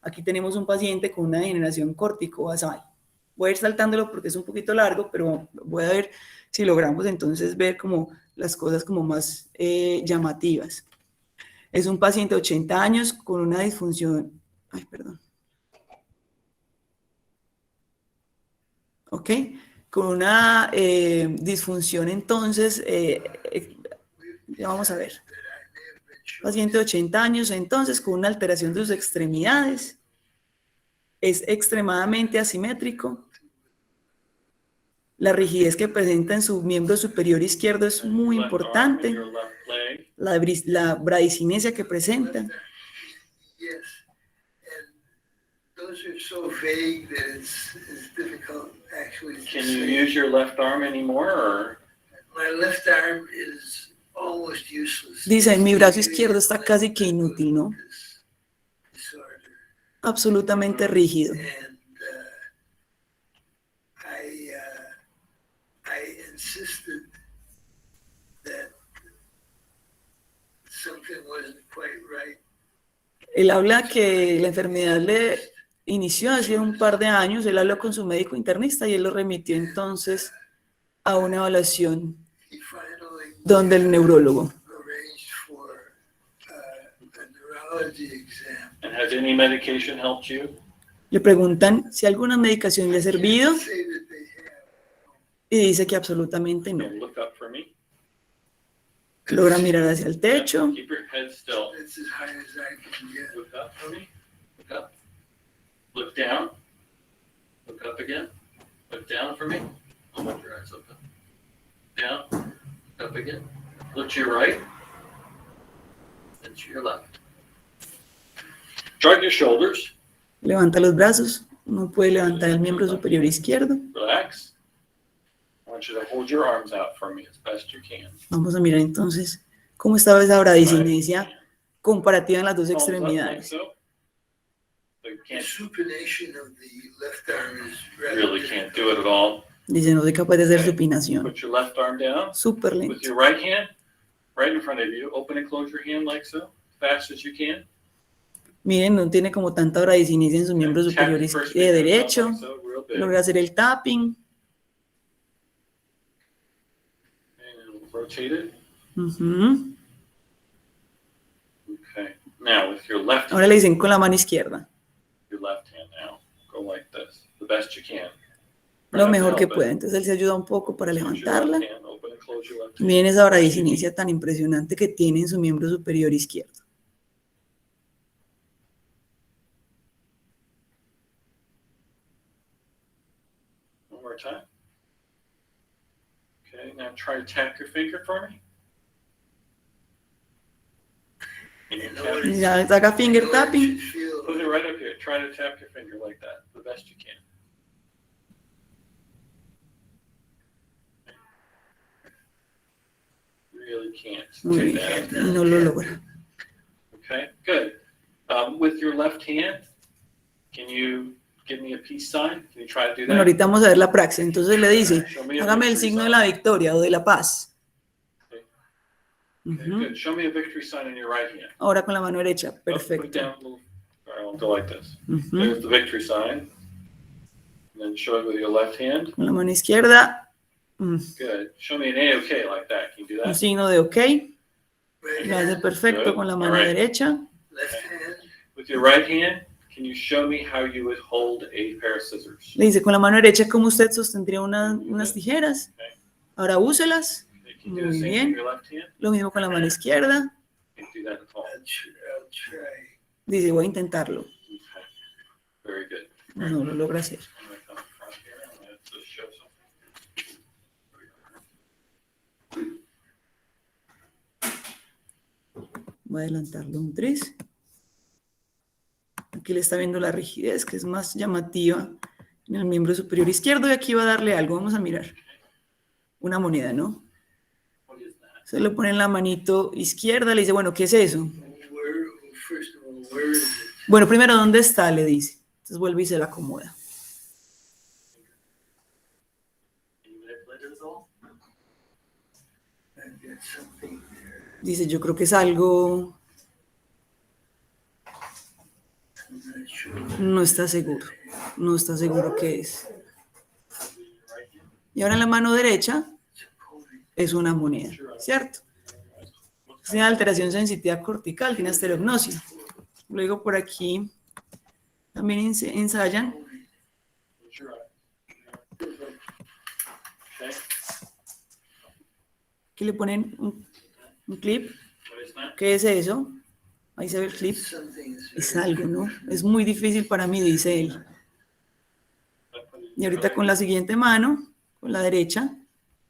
Aquí tenemos un paciente con una degeneración corticobasal. Voy a ir saltándolo porque es un poquito largo, pero voy a ver si logramos entonces ver como las cosas como más llamativas. Es un paciente de 80 años con una disfunción, ¿ok? Con una disfunción entonces, ya vamos a ver. Paciente de 80 años entonces con una alteración de sus extremidades. Es extremadamente asimétrico. La rigidez que presenta en su miembro superior izquierdo es muy importante. La bradicinesia que presenta. Yes, and those are so vague that it's difficult actually to Can you say. use your left arm anymore, or? My left arm is almost useless. Dice, mi brazo izquierdo está casi que inútil, ¿no? Disorder. Absolutamente rígido. And I insisted that something wasn't quite right. Él habla que la enfermedad le inició hace un par de años, él habló con su médico internista y él lo remitió entonces a una evaluación He finally donde el neurólogo. arranged for a neurology exam. And has any medication helped you? Le preguntan si alguna medicación le ha servido Say that they have. y dice que absolutamente no. And look up for me. Logra mirar hacia el techo, Keep your head still. That's as high as I can get. Look up for me. Look up. Look down. Look up again. Look down for me. I'll want your eyes open. Down. Up again. Look to your right. And to your left. Shrug your shoulders. levanta los brazos, no puede levantar el miembro superior izquierdo. Relax. I want you to hold your arms out for me as best you can. Vamos a mirar entonces cómo está esa bradicinesia comparativa en las dos extremidades. So you The can't, supination of the left arm is really can't do it at all. Dice, no soy capaz de hacer supinación. Put your left arm down Súper with lento. your right hand right in front of you. Open and close your hand like so, fast as you can. Miren, no tiene como tanta bradicinesia en su miembro Tap superior your first finger derecho. like so, real big. Logra hacer el tapping. And rotate it. Ujú. Okay. Now with your left Ahora le dicen con la mano izquierda. your left hand now. Go like this, the best you can. Lo mejor que Open. puede. Entonces él se ayuda un poco para Put your levantarla. left hand, open and close your left hand. Miren esa bradicinesia tan impresionante que tiene en su miembro superior izquierdo. One more time. Okay, now try to tap your finger for me. Can you tap it? Ya haga finger tapping. Put it right up here. Try to tap your finger like that, the best you can. Really can't Muy do bien. that. No lo logra. Okay, good. With your left hand, can you give me a peace sign? Can you try to do Bueno, that? ahorita vamos a ver la praxis. Entonces le dice, Show me a hágame el victory signo de sign. la victoria o de la paz. Okay, Ujú. good. Show me a victory sign in your right hand. Ahora con la mano derecha. Oh, put it Perfecto. down a little. All right, I'll go like this. Ujú. There's the victory sign. And then show it with your left hand. Con la mano izquierda. Good. Show me an A-OK like that. Can you do Un that? signo de OK. Right Lo hace hand, perfecto con la mano Alright. derecha. left hand, With your right hand, can you show me how you would hold a pair of scissors? Le dice con la mano derecha cómo usted sostendría unas tijeras. Ahora úselas. Can you do the Muy same bien. with your left hand? Lo mismo con la mano izquierda. Can't do that at all. I'll try. Dice, voy a intentarlo. Okay. Very good. No lo logra hacer. I'm gonna come across here. I'm gonna just show something. Voy a adelantarlo un 3. Aquí le está viendo la rigidez, que es más llamativa en el miembro superior izquierdo. Y aquí va a darle algo. Vamos a mirar. Una moneda, ¿no? What is that? Se lo pone en la manito izquierda. Le dice, bueno, ¿qué es eso? Where, first of all, where is it? Bueno, primero, ¿dónde está? Le dice. Entonces vuelve y se la acomoda. Can you manipulate it at all? I've got something there. Dice, yo creo que es algo... I'm not sure. No está seguro. No está seguro qué es. Right hand. Y ahora en la mano derecha, It's es una moneda, ¿cierto? Tiene alteración sensitiva cortical, tiene estereognosia. Luego por aquí también ensayan. What's your eye? Okay, Aquí le ponen un clip. what is that? ¿Qué es eso? Ahí se ve el clip. Something is Es algo, ¿no? Es muy difícil para mí, dice él. Y ahorita con la siguiente mano, con la derecha,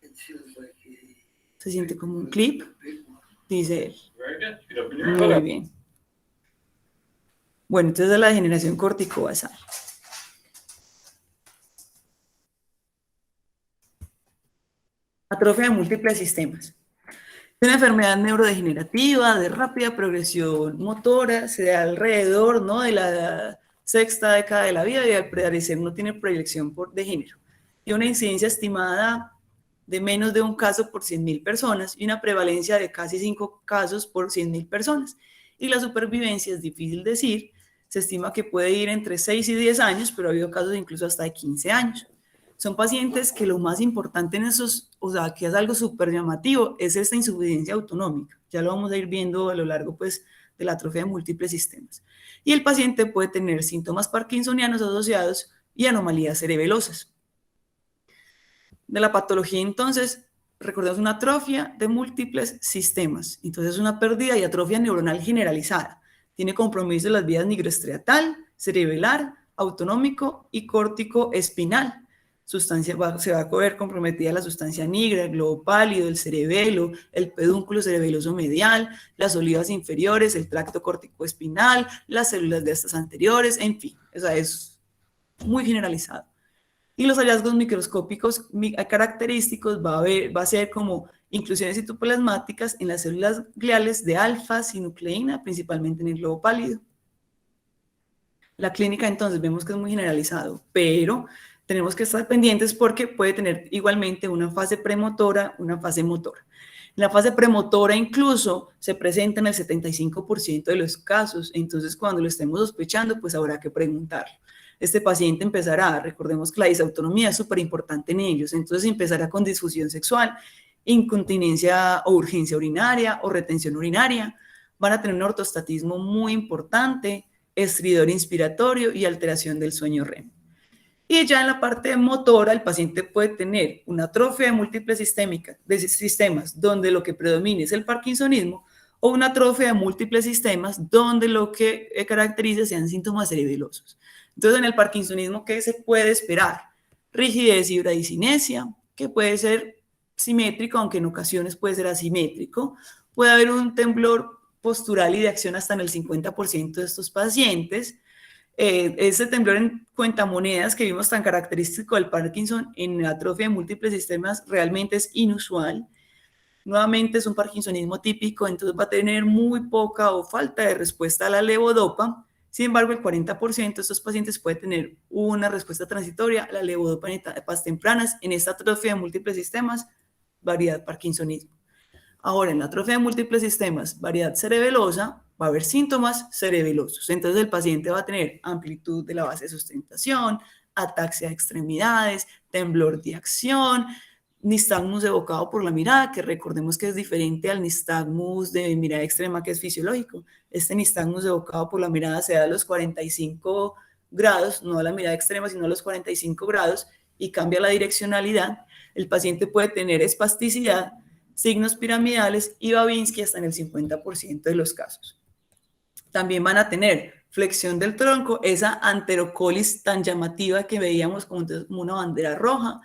it feels like a se siente como un clip, big one. dice él. Very good. You can open your eye. Muy bien. Bueno, entonces es la degeneración corticobasal. Atrofia de múltiples sistemas. Es una enfermedad neurodegenerativa de rápida progresión motora, se da alrededor, ¿no?, de la sexta década de la vida y al parecer no tiene proyección de género. Tiene una incidencia estimada de menos de un caso por 100.000 personas y una prevalencia de casi 5 casos por 100.000 personas. Y la supervivencia es difícil decir, se estima que puede ir entre 6 y 10 años, pero ha habido casos incluso hasta de 15 años. Son pacientes que lo más importante en esos, o sea, que es algo súper llamativo, es esta insuficiencia autonómica. Ya lo vamos a ir viendo a lo largo, pues, de la atrofia de múltiples sistemas. Y el paciente puede tener síntomas parkinsonianos asociados y anomalías cerebelosas. De la patología, entonces, recordemos una atrofia de múltiples sistemas. Entonces, es una pérdida y atrofia neuronal generalizada. Tiene compromiso de las vías nigroestriatal, cerebelar, autonómico y córtico espinal. Se va a ver comprometida la sustancia nigra, el globo pálido, el cerebelo, el pedúnculo cerebeloso medial, las olivas inferiores, el tracto corticoespinal, las células de estas anteriores, en fin, o sea, es muy generalizado. Y los hallazgos microscópicos característicos va a ser como inclusiones citoplasmáticas en las células gliales de alfa-sinucleína, principalmente en el globo pálido. La clínica, entonces, vemos que es muy generalizado, pero tenemos que estar pendientes porque puede tener igualmente una fase premotora, una fase motora. La fase premotora incluso se presenta en el 75% de los casos, entonces cuando lo estemos sospechando, pues habrá que preguntarlo. Este paciente empezará, recordemos que la disautonomía es súper importante en ellos, entonces empezará con disfunción sexual, incontinencia o urgencia urinaria o retención urinaria, van a tener un ortostatismo muy importante, estridor inspiratorio y alteración del sueño REM. Y ya en la parte motora, el paciente puede tener una atrofia de múltiples sistemas, donde lo que predomina es el parkinsonismo, o una atrofia de múltiples sistemas, donde lo que caracteriza sean síntomas cerebelosos. Entonces, en el parkinsonismo, ¿qué se puede esperar? Rigidez y bradicinesia, que puede ser simétrico, aunque en ocasiones puede ser asimétrico. Puede haber un temblor postural y de acción hasta en el 50% de estos pacientes. Ese temblor en cuentamonedas que vimos tan característico del Parkinson en la atrofia de múltiples sistemas realmente es inusual. Nuevamente es un parkinsonismo típico, entonces va a tener muy poca o falta de respuesta a la levodopa. Sin embargo, el 40% de estos pacientes puede tener una respuesta transitoria a la levodopa en etapas tempranas en esta atrofia de múltiples sistemas, variedad parkinsonismo. Ahora, en la atrofia de múltiples sistemas, variedad cerebelosa, va a haber síntomas cerebelosos. Entonces, el paciente va a tener amplitud de la base de sustentación, ataxia de extremidades, temblor de acción, nistagmus evocado por la mirada, que recordemos que es diferente al nistagmus de mirada extrema, que es fisiológico. Este nistagmus evocado por la mirada se da a los 45 grados, no a la mirada extrema, sino a los 45 grados, y cambia la direccionalidad. El paciente puede tener espasticidad, signos piramidales y Babinski hasta en el 50% de los casos. También van a tener flexión del tronco, esa anterocolis tan llamativa que veíamos como una bandera roja.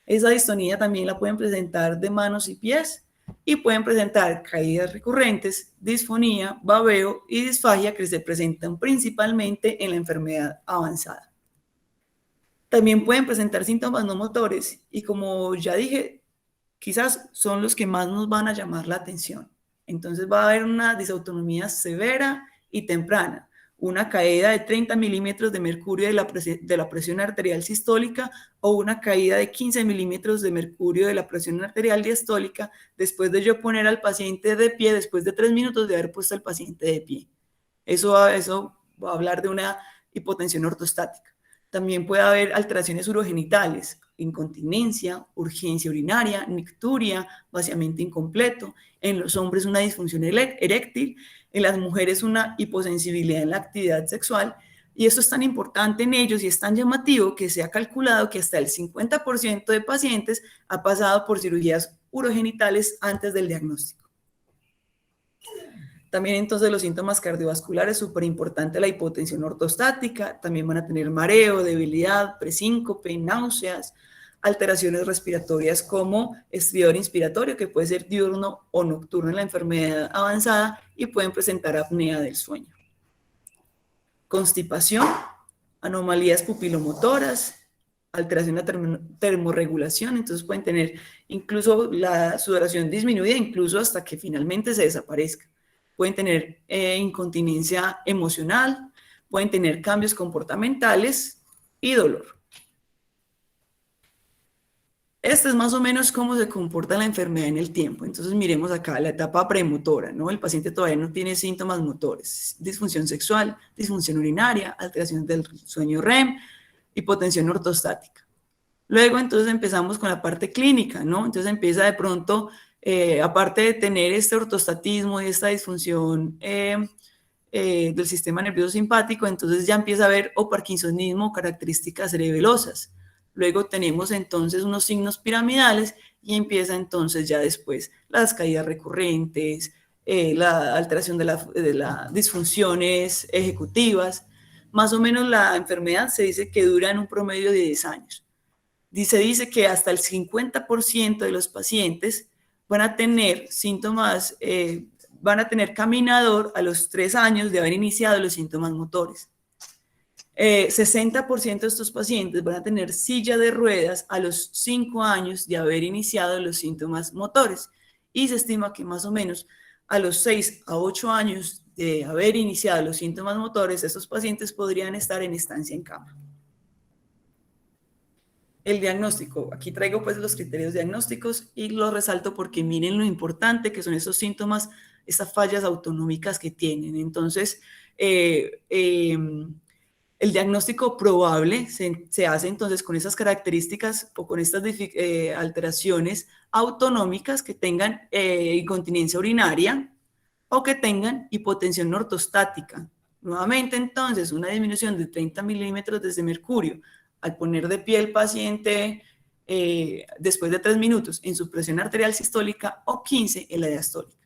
Esa distonía también la pueden presentar de manos y pies y pueden presentar caídas recurrentes, disfonía, babeo y disfagia que se presentan principalmente en la enfermedad avanzada. También pueden presentar síntomas no motores y, como ya dije, quizás son los que más nos van a llamar la atención. Entonces va a haber una disautonomía severa y temprana, una caída de 30 milímetros de mercurio de la presión arterial sistólica o una caída de 15 milímetros de mercurio de la presión arterial diastólica después de yo poner al paciente de pie, después de 3 minutos de haber puesto al paciente de pie. Eso va a hablar de una hipotensión ortostática. También puede haber alteraciones urogenitales, incontinencia, urgencia urinaria, nicturia, vaciamiento incompleto, en los hombres una disfunción eréctil, en las mujeres una hiposensibilidad en la actividad sexual, y esto es tan importante en ellos y es tan llamativo que se ha calculado que hasta el 50% de pacientes ha pasado por cirugías urogenitales antes del diagnóstico. También entonces los síntomas cardiovasculares, súper importante la hipotensión ortostática, también van a tener mareo, debilidad, presíncope, náuseas, alteraciones respiratorias como estridor inspiratorio, que puede ser diurno o nocturno en la enfermedad avanzada, y pueden presentar apnea del sueño. Constipación, anomalías pupilomotoras, alteración de la termorregulación, entonces pueden tener incluso la sudoración disminuida, incluso hasta que finalmente se desaparezca. Pueden tener incontinencia emocional, pueden tener cambios comportamentales y dolor. Este es más o menos cómo se comporta la enfermedad en el tiempo. Entonces miremos acá la etapa premotora, ¿no? El paciente todavía no tiene síntomas motores, disfunción sexual, disfunción urinaria, alteración del sueño REM, hipotensión ortostática. Luego entonces empezamos con la parte clínica, ¿no? Entonces empieza de pronto, aparte de tener este ortostatismo y esta disfunción del sistema nervioso simpático, entonces ya empieza a haber o parkinsonismo o características cerebelosas. Luego tenemos entonces unos signos piramidales y empieza entonces ya después las caídas recurrentes, la alteración de las disfunciones ejecutivas. Más o menos la enfermedad se dice que dura en un promedio de 10 años. Se dice que hasta el 50% de los pacientes van a tener síntomas, van a tener caminador a los 3 años de haber iniciado los síntomas motores. 60% de estos pacientes van a tener silla de ruedas a los 5 años de haber iniciado los síntomas motores, y se estima que más o menos a los 6 a 8 años de haber iniciado los síntomas motores, estos pacientes podrían estar en estancia en cama. El diagnóstico, aquí traigo pues los criterios diagnósticos y los resalto porque miren lo importante que son esos síntomas, estas fallas autonómicas que tienen. Entonces, el diagnóstico probable se hace entonces con esas características o con estas alteraciones autonómicas que tengan incontinencia urinaria o que tengan hipotensión ortostática. Nuevamente entonces una disminución de 30 milímetros de mercurio al poner de pie el paciente después de 3 minutos en su presión arterial sistólica o 15 en la diastólica.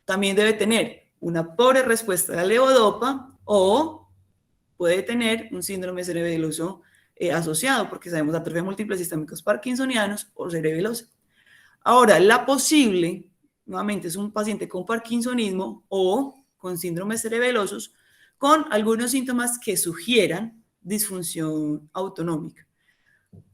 También debe tener una pobre respuesta a la levodopa o puede tener un síndrome cerebeloso asociado, porque sabemos atrofia múltiple sistémicos parkinsonianos o cerebelosa. Ahora, la posible, nuevamente, es un paciente con parkinsonismo o con síndromes cerebelosos con algunos síntomas que sugieran disfunción autonómica.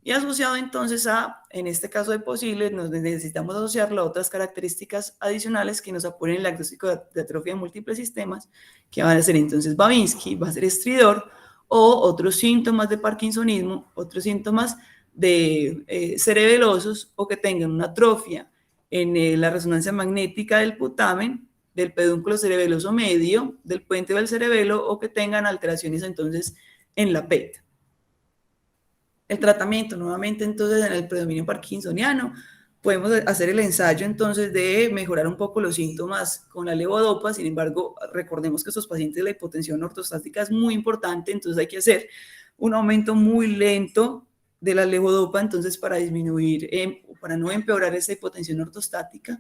Y asociado entonces a, en este caso de posible, necesitamos asociarlo a otras características adicionales que nos apoyen el diagnóstico de atrofia de múltiples sistemas, que van a ser entonces Babinski, va a ser estridor, o otros síntomas de parkinsonismo, otros síntomas de cerebelosos, o que tengan una atrofia en la resonancia magnética del putamen, del pedúnculo cerebeloso medio, del puente del cerebelo, o que tengan alteraciones entonces en la PET. El tratamiento, nuevamente, entonces, en el predominio parkinsoniano, podemos hacer el ensayo, entonces, de mejorar un poco los síntomas con la levodopa. Sin embargo, recordemos que estos pacientes la hipotensión ortostática es muy importante, entonces hay que hacer un aumento muy lento de la levodopa, entonces, para disminuir, para no empeorar esa hipotensión ortostática.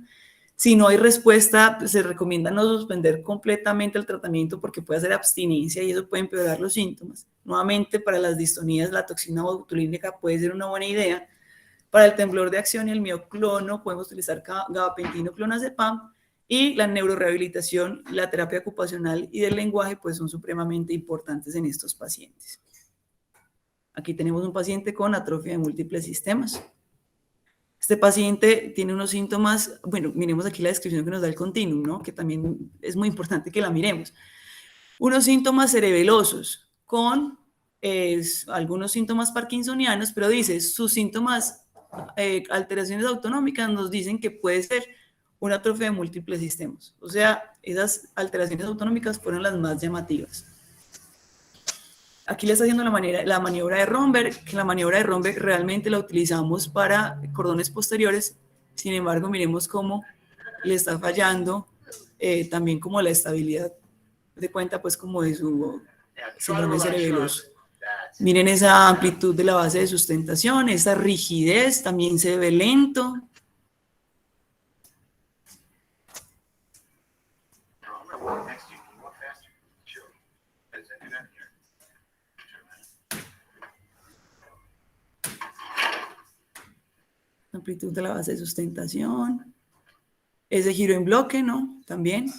Si no hay respuesta, se recomienda no suspender completamente el tratamiento porque puede hacer abstinencia y eso puede empeorar los síntomas. Nuevamente, para las distonías, la toxina botulínica puede ser una buena idea. Para el temblor de acción y el mioclono, podemos utilizar gabapentino, clonazepam, y la neurorehabilitación, la terapia ocupacional y del lenguaje, pues son supremamente importantes en estos pacientes. Aquí tenemos un paciente con atrofia de múltiples sistemas. Este paciente tiene unos síntomas, bueno, miremos aquí la descripción que nos da el continuum, ¿no? Que también es muy importante que la miremos. Unos síntomas cerebelosos con algunos síntomas parkinsonianos, pero dice, sus síntomas, alteraciones autonómicas nos dicen que puede ser una atrofia de múltiples sistemas. O sea, esas alteraciones autonómicas fueron las más llamativas. Aquí le está haciendo la maniobra de Romberg, que la maniobra de Romberg realmente la utilizamos para cordones posteriores. Sin embargo, miremos cómo le está fallando también como la estabilidad de cuenta, pues como de su síndrome cerebeloso. Miren esa amplitud de la base de sustentación, esa rigidez, también se ve lento. Amplitud de la base de sustentación. Ese giro en bloque, ¿no? También.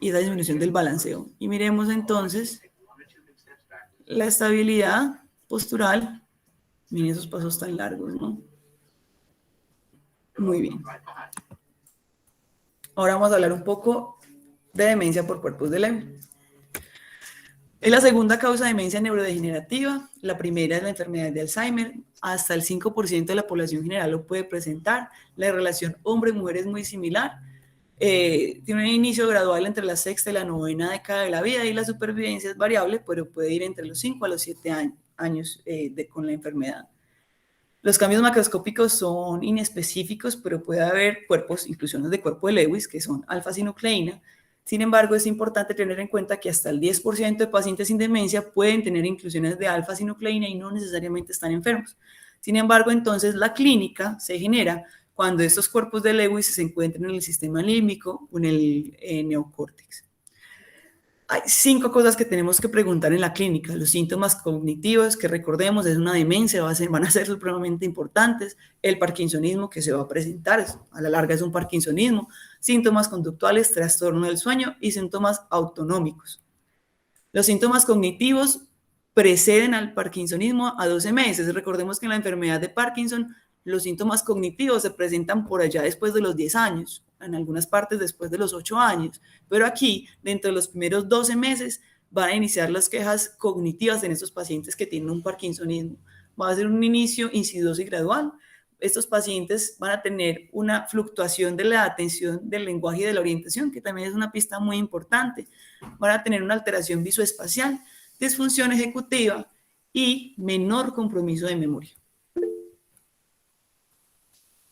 Y esa disminución del balanceo. Y miremos entonces la estabilidad postural. Miren esos pasos tan largos, ¿no? Muy bien. Ahora vamos a hablar un poco de demencia por cuerpos de Lewy. Es la segunda causa de demencia neurodegenerativa. La primera es la enfermedad de Alzheimer. Hasta el 5% de la población general lo puede presentar. La relación hombre-mujer es muy similar. Tiene un inicio gradual entre la sexta y la novena década de la vida y la supervivencia es variable, pero puede ir entre los 5 a los 7 años con la enfermedad. Los cambios macroscópicos son inespecíficos, pero puede haber cuerpos, inclusiones de cuerpo de Lewis, que son alfa-sinucleína. Sin embargo, es importante tener en cuenta que hasta el 10% de pacientes sin demencia pueden tener inclusiones de alfa-sinucleína y no necesariamente están enfermos. Sin embargo, entonces la clínica se genera cuando estos cuerpos de Lewis se encuentran en el sistema límbico o en el neocórtex. Hay 5 cosas que tenemos que preguntar en la clínica. Los síntomas cognitivos, que recordemos, es una demencia, van a ser supremamente importantes. El parkinsonismo que se va a presentar, a la larga es un parkinsonismo. Síntomas conductuales, trastorno del sueño y síntomas autonómicos. Los síntomas cognitivos preceden al parkinsonismo a 12 meses. Recordemos que en la enfermedad de Parkinson los síntomas cognitivos se presentan por allá después de los 10 años, en algunas partes después de los 8 años, pero aquí, dentro de los primeros 12 meses, van a iniciar las quejas cognitivas en estos pacientes que tienen un parkinsonismo. Va a ser un inicio insidioso y gradual. Estos pacientes van a tener una fluctuación de la atención, del lenguaje y de la orientación, que también es una pista muy importante. Van a tener una alteración visoespacial, disfunción ejecutiva y menor compromiso de memoria.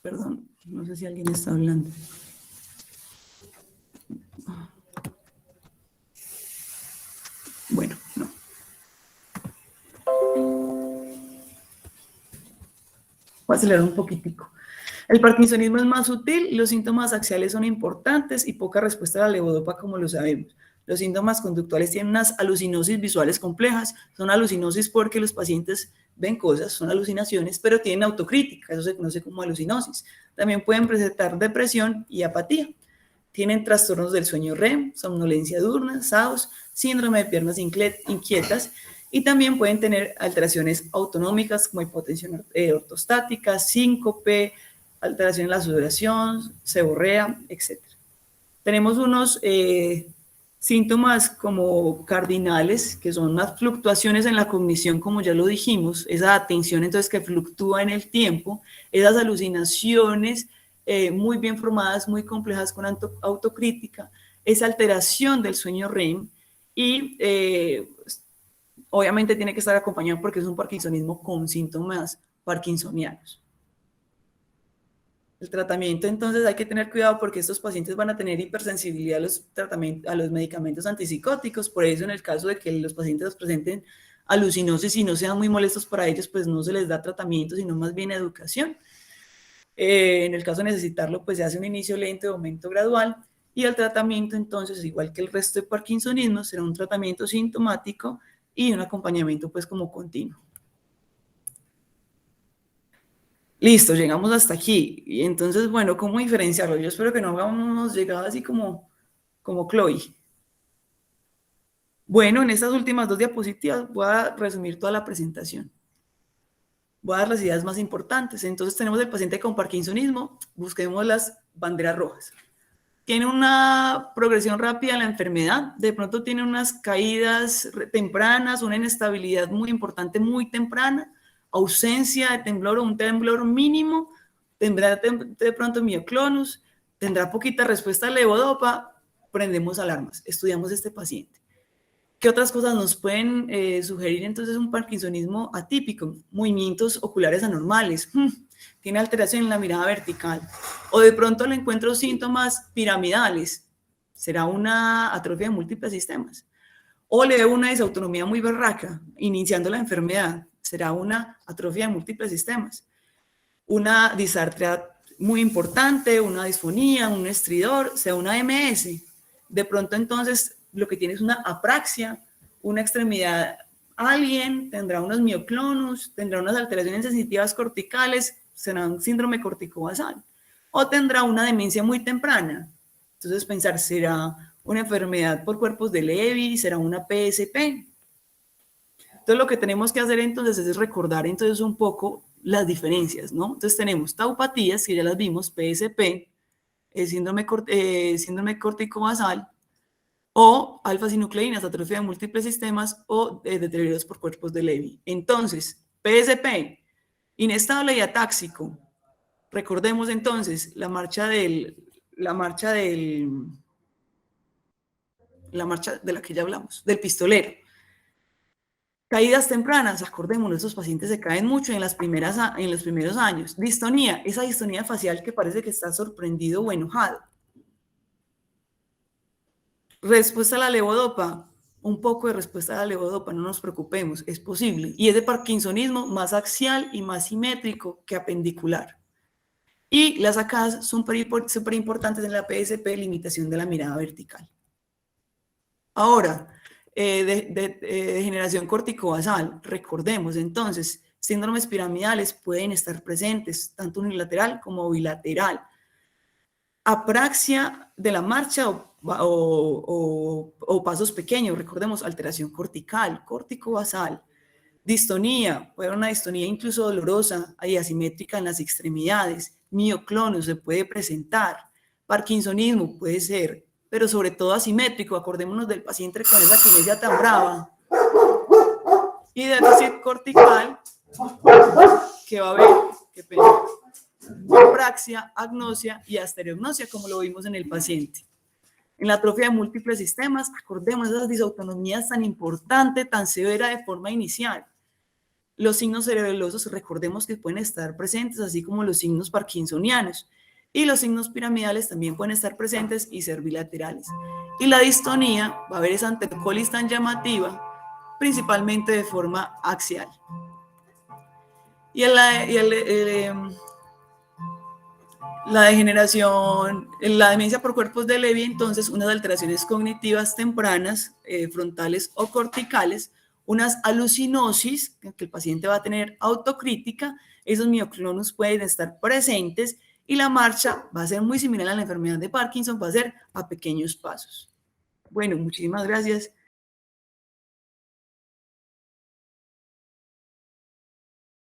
Perdón, no sé si alguien está hablando. Bueno, no. Voy a acelerar un poquitico. El parkinsonismo es más sutil, los síntomas axiales son importantes y poca respuesta a la levodopa, como lo sabemos. Los síntomas conductuales tienen unas alucinosis visuales complejas, son alucinosis porque los pacientes ven cosas, son alucinaciones, pero tienen autocrítica, eso se conoce como alucinosis. También pueden presentar depresión y apatía. Tienen trastornos del sueño REM, somnolencia diurna, SAOS, síndrome de piernas inquietas y también pueden tener alteraciones autonómicas como hipotensión ortostática, síncope, alteración en la sudoración, seborrea, etc. Tenemos unos síntomas como cardinales, que son las fluctuaciones en la cognición, como ya lo dijimos, esa atención entonces que fluctúa en el tiempo, esas alucinaciones muy bien formadas, muy complejas con autocrítica, esa alteración del sueño REM y obviamente tiene que estar acompañado porque es un parkinsonismo con síntomas parkinsonianos. El tratamiento, entonces, hay que tener cuidado porque estos pacientes van a tener hipersensibilidad a los medicamentos antipsicóticos. Por eso, en el caso de que los pacientes presenten alucinosis y no sean muy molestos para ellos, pues no se les da tratamiento, sino más bien educación. En el caso de necesitarlo, pues se hace un inicio lento de aumento gradual y el tratamiento, entonces, igual que el resto de parkinsonismo, será un tratamiento sintomático y un acompañamiento, pues, como continuo. Listo, llegamos hasta aquí. Y entonces, bueno, ¿cómo diferenciarlo? Yo espero que no hagamos llegado así como Chloe. Bueno, en estas últimas 2 diapositivas voy a resumir toda la presentación. Voy a dar las ideas más importantes. Entonces tenemos el paciente con parkinsonismo. Busquemos las banderas rojas. Tiene una progresión rápida en la enfermedad. De pronto tiene unas caídas tempranas, una inestabilidad muy importante, muy temprana. Ausencia de temblor o un temblor mínimo, tendrá de pronto mioclonus, tendrá poquita respuesta a levodopa prendemos alarmas, estudiamos este paciente. ¿Qué otras cosas nos pueden sugerir entonces un parkinsonismo atípico? Movimientos oculares anormales, tiene alteración en la mirada vertical, o de pronto le encuentro síntomas piramidales, será una atrofia de múltiples sistemas, o le veo una disautonomía muy berraca, iniciando la enfermedad, será una atrofia de múltiples sistemas, una disartria muy importante, una disfonía, un estridor, sea una MS. De pronto entonces lo que tiene es una apraxia, una extremidad alien, tendrá unos mioclonus, tendrá unas alteraciones sensitivas corticales, será un síndrome corticobasal, o tendrá una demencia muy temprana. Entonces pensar, ¿será una enfermedad por cuerpos de Levy? ¿Será una PSP? Entonces lo que tenemos que hacer entonces es recordar entonces un poco las diferencias, ¿no? Entonces tenemos taupatías, que ya las vimos, PSP, síndrome corticobasal, o alfa-sinucleínas, atrofia de múltiples sistemas, o deterioros por cuerpos de Levy. Entonces, PSP, inestable y atáxico. Recordemos entonces la marcha de la que ya hablamos, del pistolero. Caídas tempranas, acordémonos, estos pacientes se caen mucho en los primeros años. Distonía, esa distonía facial que parece que está sorprendido o enojado. Respuesta a la levodopa, un poco de respuesta a la levodopa, no nos preocupemos, es posible. Y es de parkinsonismo más axial y más simétrico que apendicular. Y las sacadas son súper importantes en la PSP, limitación de la mirada vertical. Ahora, degeneración corticobasal, recordemos entonces, síndromes piramidales pueden estar presentes, tanto unilateral como bilateral. Apraxia de la marcha o pasos pequeños, recordemos, alteración cortical, corticobasal. Distonía, puede haber una distonía incluso dolorosa y asimétrica en las extremidades. Mioclonus se puede presentar. Parkinsonismo puede ser, pero sobre todo asimétrico. Acordémonos del paciente con esa kinesia tan brava. Y déficit cortical, que va a haber, qué pena, apraxia, agnosia y astereognosia, como lo vimos en el paciente. En la atrofia de múltiples sistemas, acordémonos de esas disautonomías tan importantes, tan severa de forma inicial. Los signos cerebelosos, recordemos que pueden estar presentes, así como los signos parkinsonianos. Y los signos piramidales también pueden estar presentes y ser bilaterales. Y la distonía, va a haber esa antercolis tan llamativa, principalmente de forma axial. Y la degeneración, la demencia por cuerpos de Levy, entonces unas alteraciones cognitivas tempranas, frontales o corticales, unas alucinosis, que el paciente va a tener autocrítica, esos mioclonus pueden estar presentes y la marcha va a ser muy similar a la enfermedad de Parkinson, va a ser a pequeños pasos. Bueno, muchísimas gracias